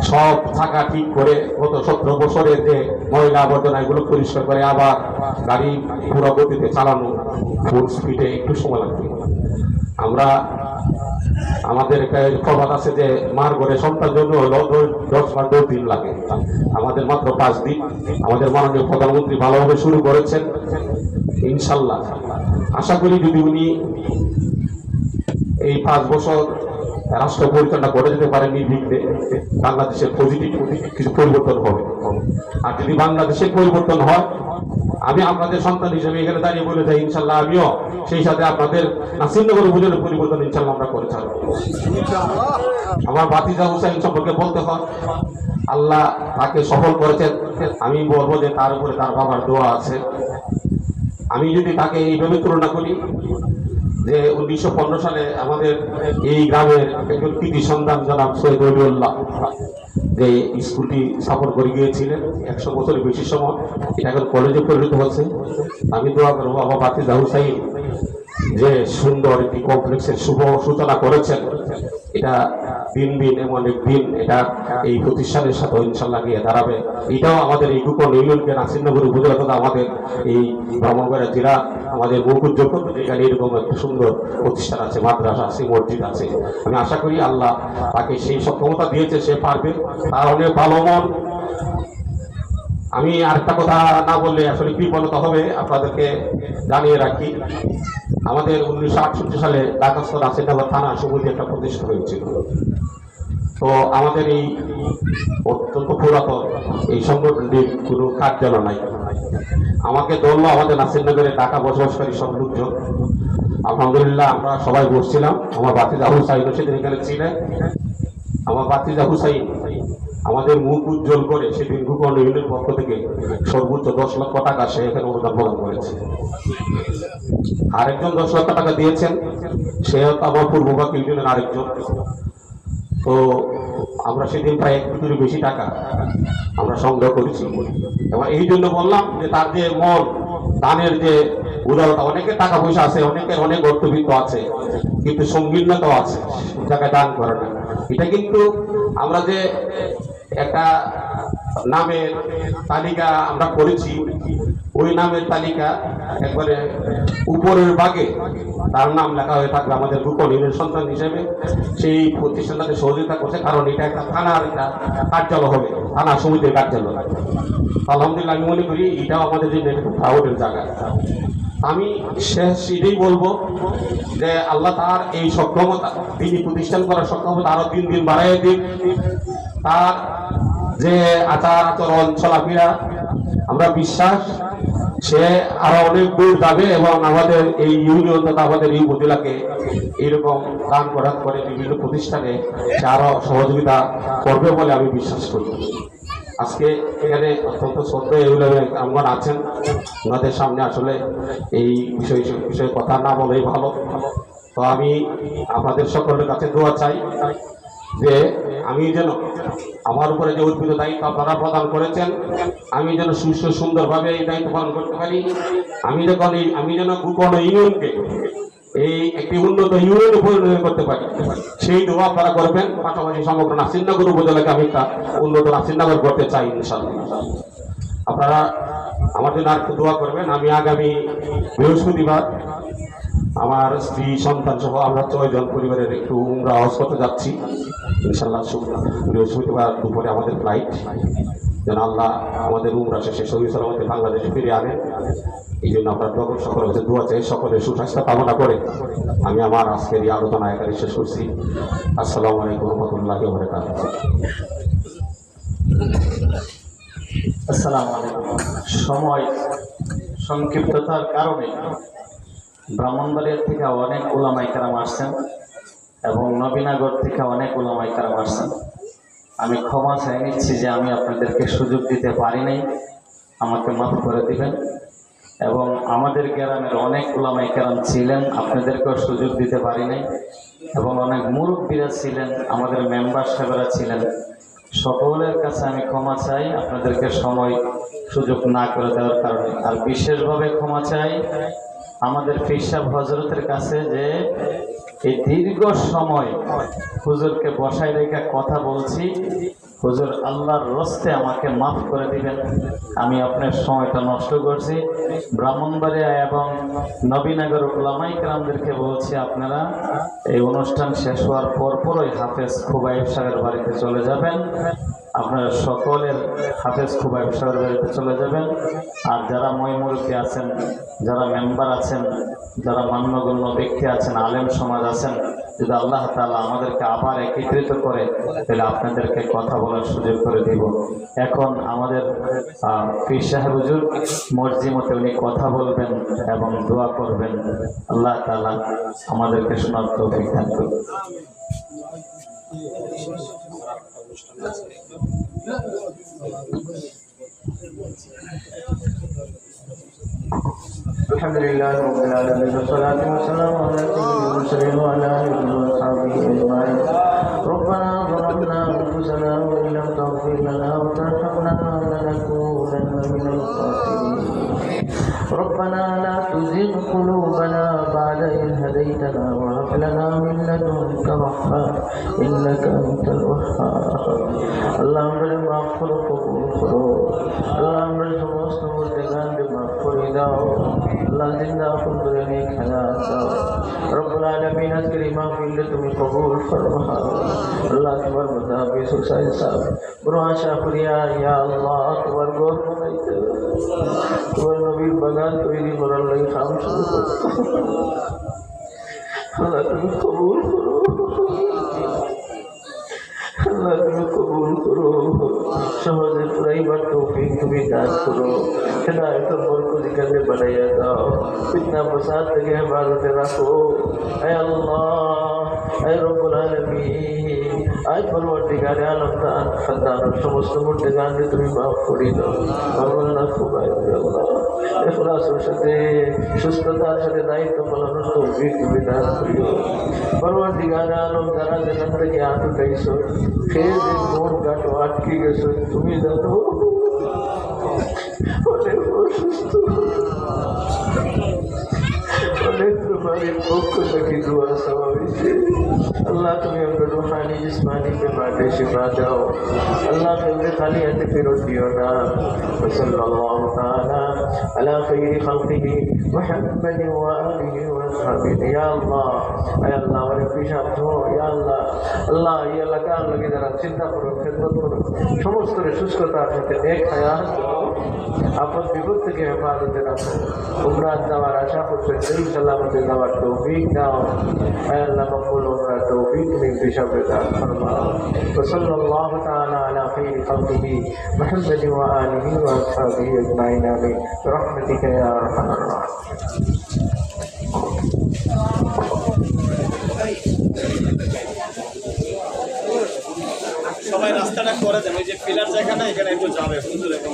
সব থাকা ঠিক করে গত 17 বছরের যে ময়লা আবর্জনা এগুলো পরিষ্কার করে আবার গাড়ি পুরো গতিতে চালানো, ফুল স্পিডে একটু সময় লাগবে। আমরা আমাদের একটা প্রবাদ আছে যে মার ঘরে সন্তান জন্য হলো 10 বা 10 দিন লাগে, আমাদের মাত্র 5 দিন। আমাদের মাননীয় প্রধানমন্ত্রী ভালোভাবে শুরু করেছেন, ইনশাল্লাহ আশা করি যদি উনি এই 5 বছর রাষ্ট্র পরিচালনা করে যেতে পারেন নির্বিঘ্নে, বাংলাদেশের পজিটিভ কিছু পরিবর্তন হবে। আর যদি বাংলাদেশের পরিবর্তন হয়, আমি আপনাদের সন্তান হিসেবে এখানে দাঁড়িয়ে বলে যাই ইনশাল্লাহ আমিও সেই সাথে আপনাদের নাসিরনগর উপজেলার পরিবর্তন ইনশাল্লাহ আমরা করে ছাড়ব। আমার ভাতিজা হুসাইন সম্পর্কে বলতে হয়, আল্লাহ তাকে সফল করেছেন। আমি বলবো যে তার উপরে তার বাবার দোয়া আছে। আমি যদি তাকে এইভাবে তুলনা করি যে 1915 সালে আমাদের এই গ্রামের একজন কৃতি সন্তান জনাব সৈয়দ ওলিউল্লাহ যে স্কুলটি স্থাপন করে গিয়েছিলেন 100 বছরের বেশি সময়, এটা এখন কলেজে পরিণত হচ্ছে। আমি দোয়া করবো আমার ভাতিজা হুসাইন যে সুন্দর একটি কমপ্লেক্সের শুভ সূচনা করেছেন, এটা দিন দিন এমন একদিন এটা এই প্রতিষ্ঠানের সাথে ইনশাল্লাহ গিয়ে দাঁড়াবে। এটাও আমাদের এই গোপন ইউনিয়নকে নাসিরনগর উপজেলা তথা আমাদের এই ব্রাহ্মণবাড়িয়া জেলা আমাদের মুখ উজ্জ্বল করবে। এখানে এরকম একটা সুন্দর প্রতিষ্ঠান আছে, মাদ্রাসা আছে, মসজিদ আছে। আমি আশা করি আল্লাহ তাকে সেই সক্ষমতা দিয়েছে, সে পারবে, তার অনেক ভালো মন। আমি আরেকটা কথা না বললে আসলে কৃপণতা হবে, আপনাদেরকে জানিয়ে রাখি আমাদের 1968 সালে ঢাকাস্থ নাসিরনগর থানা সমিতি একটা প্রতিষ্ঠা হয়েছিল। তো আমাদের এই অত্যন্ত পুরাতন এই সংগঠনটির কোনো কার্যালয় নাই। আমাকে ধরলো আমাদের নাসিরনগরে ঢাকা বসবাসকারী সব লোকজন। আলহামদুলিল্লাহ আমরা সবাই বসছিলাম। আমার ভাতিজা হুসাইন সেদিন এখানে ছিলেন। আমার ভাতিজা হুসাইন আমাদের মুখ উজ্জ্বল করে সেদিন গোকর্ণ ইউনিয়নের পক্ষ থেকে সর্বোচ্চ 10 লক্ষ টাকা সে এখানে অনুদান প্রদান করেছে। আরেকজন 10 লক্ষ টাকা দিয়েছেন, সে আমার পূর্ববাগ ইউনিয়নের আরেকজন। তো আমরা সেদিন প্রায় 1 কোটির বেশি টাকা আমরা সংগ্রহ করেছি। এবং এই জন্য বললাম যে তার যে মন দানের যে উদারতা, অনেকের টাকা পয়সা আছে, অনেকের অনেক অর্থবিত্ত আছে, কিন্তু সংকীর্ণতাও আছে, জায়গায় দান করে না। এটা কিন্তু আমরা যে একটা নামের তালিকা আমরা করেছি, ওই নামের তালিকা একবারে উপরের ভাগে তার নাম লেখা হয়ে থাকবে আমাদের গোপন ইউনিয়নের সন্তান হিসেবে। সেই প্রতিষ্ঠানটাকে সহযোগিতা করছে, কারণ এটা একটা থানার একটা কার্যালয় হবে, থানা সমিতির কার্যালয়। আলহামদুলিল্লাহ আমি মনে করি এটাও আমাদের জন্য একটা প্রাউডের জায়গা। আমি শেষ এটাই বলবো যে আল্লাহ তার এই সক্ষমতা, তিনি প্রতিষ্ঠান করার সক্ষমতা আরো দিন দিন বাড়াইয়ে দিন। তার যে আচার আচরণ চলাফেরা, আমরা বিশ্বাস সে আরো অনেক দূর যাবে এবং আমাদের এই ইউনিয়ন তথা আমাদের এই উপজেলাকে এইরকম দান প্রদান করে বিভিন্ন প্রতিষ্ঠানে সে আরো সহযোগিতা করবে বলে আমি বিশ্বাস করি। আজকে এখানে অত্যন্ত শ্রদ্ধেয় আমগণ আছেন, ওনাদের সামনে আসলে এই বিষয়ে কথা না বলেই ভালো। তো আমি আপনাদের সকলের কাছে দোয়া চাই যে আমি যেন আমার উপরে যে অর্পিত দায়িত্ব আপনারা প্রদান করেছেন, আমি যেন সুন্দরভাবে এই দায়িত্ব পালন করতে পারি। আমি যেন কোনো ইউনিয়নকে এই একটি উন্নত ইউনিয়নে পরিণত করতে পারি, সেই দোয়া আপনারা করবেন। পাশাপাশি সমগ্র নাসিরনগর উপজেলাকে আমি একটা উন্নত নাসিরনগর করতে চাই ইনশাআল্লাহ। আপনারা আমার জন্য আর একটু দোয়া করবেন। আমি আগামী বৃহস্পতিবার আমার স্ত্রী সন্তান সহ আমরা 6 জন পরিবারের একটু উমরা হজ করতে যাচ্ছি ইনশাআল্লাহ। বৃহস্পতিবার দুপুরে আমাদের ফ্লাইট, যেন আল্লাহ আমাদের উমরা শেষে সহি সালামতে বাংলাদেশে ফিরে আনেন। এই জন্য আপনার সকলের কাছে দোয়া চাই, সকলের সুস্বাস্থ্য কামনা করে আমি আমার আজকের এই আলোচনা এখানে শেষ করছি। আসসালামু আলাইকুম ওয়া রাহমাতুল্লাহি ওয়া বারাকাতুহু। আসসালামু আলাইকুম। সময় সংক্ষিপ্ততার কারণে ব্রাহ্মণবাড়িয়া থেকে অনেক উলামায়ে কেরাম আসছেন এবং নবীনগর থেকে অনেক উলামায়ে কেরাম আসছেন। আমি ক্ষমা চাই নিচ্ছি যে আমি আপনাদেরকে সুযোগ দিতে পারি নাই, আমাকে মাফ করে দিবেন। এবং আমাদের গ্রামের অনেক উলামায়ে কেরাম ছিলেন, আপনাদেরকেও সুযোগ দিতে পারি নাই। এবং অনেক মুরব্বীরা ছিলেন, আমাদের মেম্বার সাহেবরা ছিলেন। সকলের কাছে আমি ক্ষমা চাই আপনাদেরকে সময় সুযোগ না করে দেওয়ার কারণে। আর বিশেষভাবে ক্ষমা চাই আমাদের পীর সাহেব হজরতের কাছে যে এই দীর্ঘ সময় হুজুরকে বসায় রেখে কথা বলছি। হুজুর আল্লাহর রস্তে আমাকে মাফ করে দিবেন, আমি আপনার সময়টা নষ্ট করছি। ব্রাহ্মণবাড়িয়া এবং নবীনগর উলামায়ে কেরামদেরকে বলছি, আপনারা এই অনুষ্ঠান শেষ হওয়ার পরপরই হাফেজ খুবাইব সাহেবের বাড়িতে চলে যাবেন। আপনারা সকলের হাফেজ খুবাইব সাহেবের বাড়িতে চলে যাবেন। আর যারা মুরব্বী আছেন, যারা মেম্বার আছেন, যারা মান্যগণ্য ব্যক্তি আছেন, আলেম সমাজ আছেন, যদি আল্লাহ তাআলা আমাদেরকে আবার একত্রিত করে তাহলে আপনাদেরকে কথা বলার সুযোগ করে দিব। এখন আমাদের পীর সাহেব হুজুর মর্জিমতে উনি কথা বলবেন এবং দোয়া করবেন। আল্লাহ তাআলা আমাদেরকে শোনার তৌফিক দান করুন। الحمد لله رب العالمين والصلاة والسلام على سيدنا المرسلين وعلى آله وصحبه أجمعين. ربنا ظلمنا أنفسنا وإن لم تغفر لنا وترحمنا لنكونن من الخاسرين. ربنا لا تزغ قلوبنا بعد إذ هديتنا وهب لنا من لدنك رحمة إنك أنت الوهاب. اللهم اغفر وقبول اللهم সমস্ত মুর্দেগানকে মাফ করে দাও। আল্লাহ জিন্দা করে নেক হায়াত দাও। রব্বুল আলামিন আজকের এই মাহফিলকে তুমি কবুল ফরমাও। আল্লাহ তোমার মুতাবিক সুসাইল সাহেব বড় আশা করিয়া ইয়া আল্লাহ তোমার ঘর বানাইতে তোমার নবীর বাগান তৈরি করার লাগি কাম শুরু করতে। আল্লাহ তুমি কবুল করো, আল্লাহ তুমি কবুল করো। সহজে পুরাইবার তৌফিক তুমি দান করো। হেদায়েতের বরকত কাজে বাড়াইয়া দাও। ফিতনা ফাসাদ থেকে হেফাজতে রাখো। হে আল্লাহ, হে রব্বুল আলামিন, আজ পরবর্তীকালে আলম দান খাদান সমস্ত মুর্দেগানকে তুমি মাফ করে দাও। আল্লাহ খুবাই আল্লাহ ইখলাসের সাথে সুস্থতার সাথে দায়িত্ব পালনের তৌফিক তুমি দান করিও। পরবর্তীকালে আলম যারা যেখান থেকে আটু খাইছো, সেই যে মোট কাটো আটকে গেছো, তুমি জানো অনেক অসুস্থ, অনেক তোমাদের পক্ষ থেকে দোয়া চাওয়া হয়েছে। আল্লাহ তুমি আমরা রুহানি জিসমানি বেমারে শিফা দাও। আল্লাহ তুমি খালি হাতে ফেরত দিও না। সাল্লাল্লাহু তাআলা আলা খায়রি খালকিহি মুহাম্মাদিন ওয়া আলিহি ওয়া সাহবিহি। ইয়া আল্লাহ, ইয়া আল্লাহ আমাদের পিসাব ধো। ইয়া আল্লাহ, আল্লাহ এই এলাকার লোকে যারা চিন্তা করো, খেদমত করো, সমস্ত সুস্থতার সাথে নেক হায়াত দাও। আপদ বিপদ থেকে হেফাজতে রাখো। উমরা যাওয়ার আশা করছেন, সেই সালামতে যাওয়ার তৌফিক দাও। আল্লাহ মকবুল উমরা তৌফিক তুমি হিসাবে দান ফরমাও। সাল্লাল্লাহু তাআলা আলা খায়রি খালকিহি মুহাম্মাদিন ওয়া আলিহি ওয়া আসহাবিহি আজমাইন। আমিন বিরহমাতিকা ইয়া আরহামার রাহিমিন। ভাই রাস্তাটা করে দেন, ওই যে পিলার জায়গা না এখানে একটু যাবে হুজুর এখন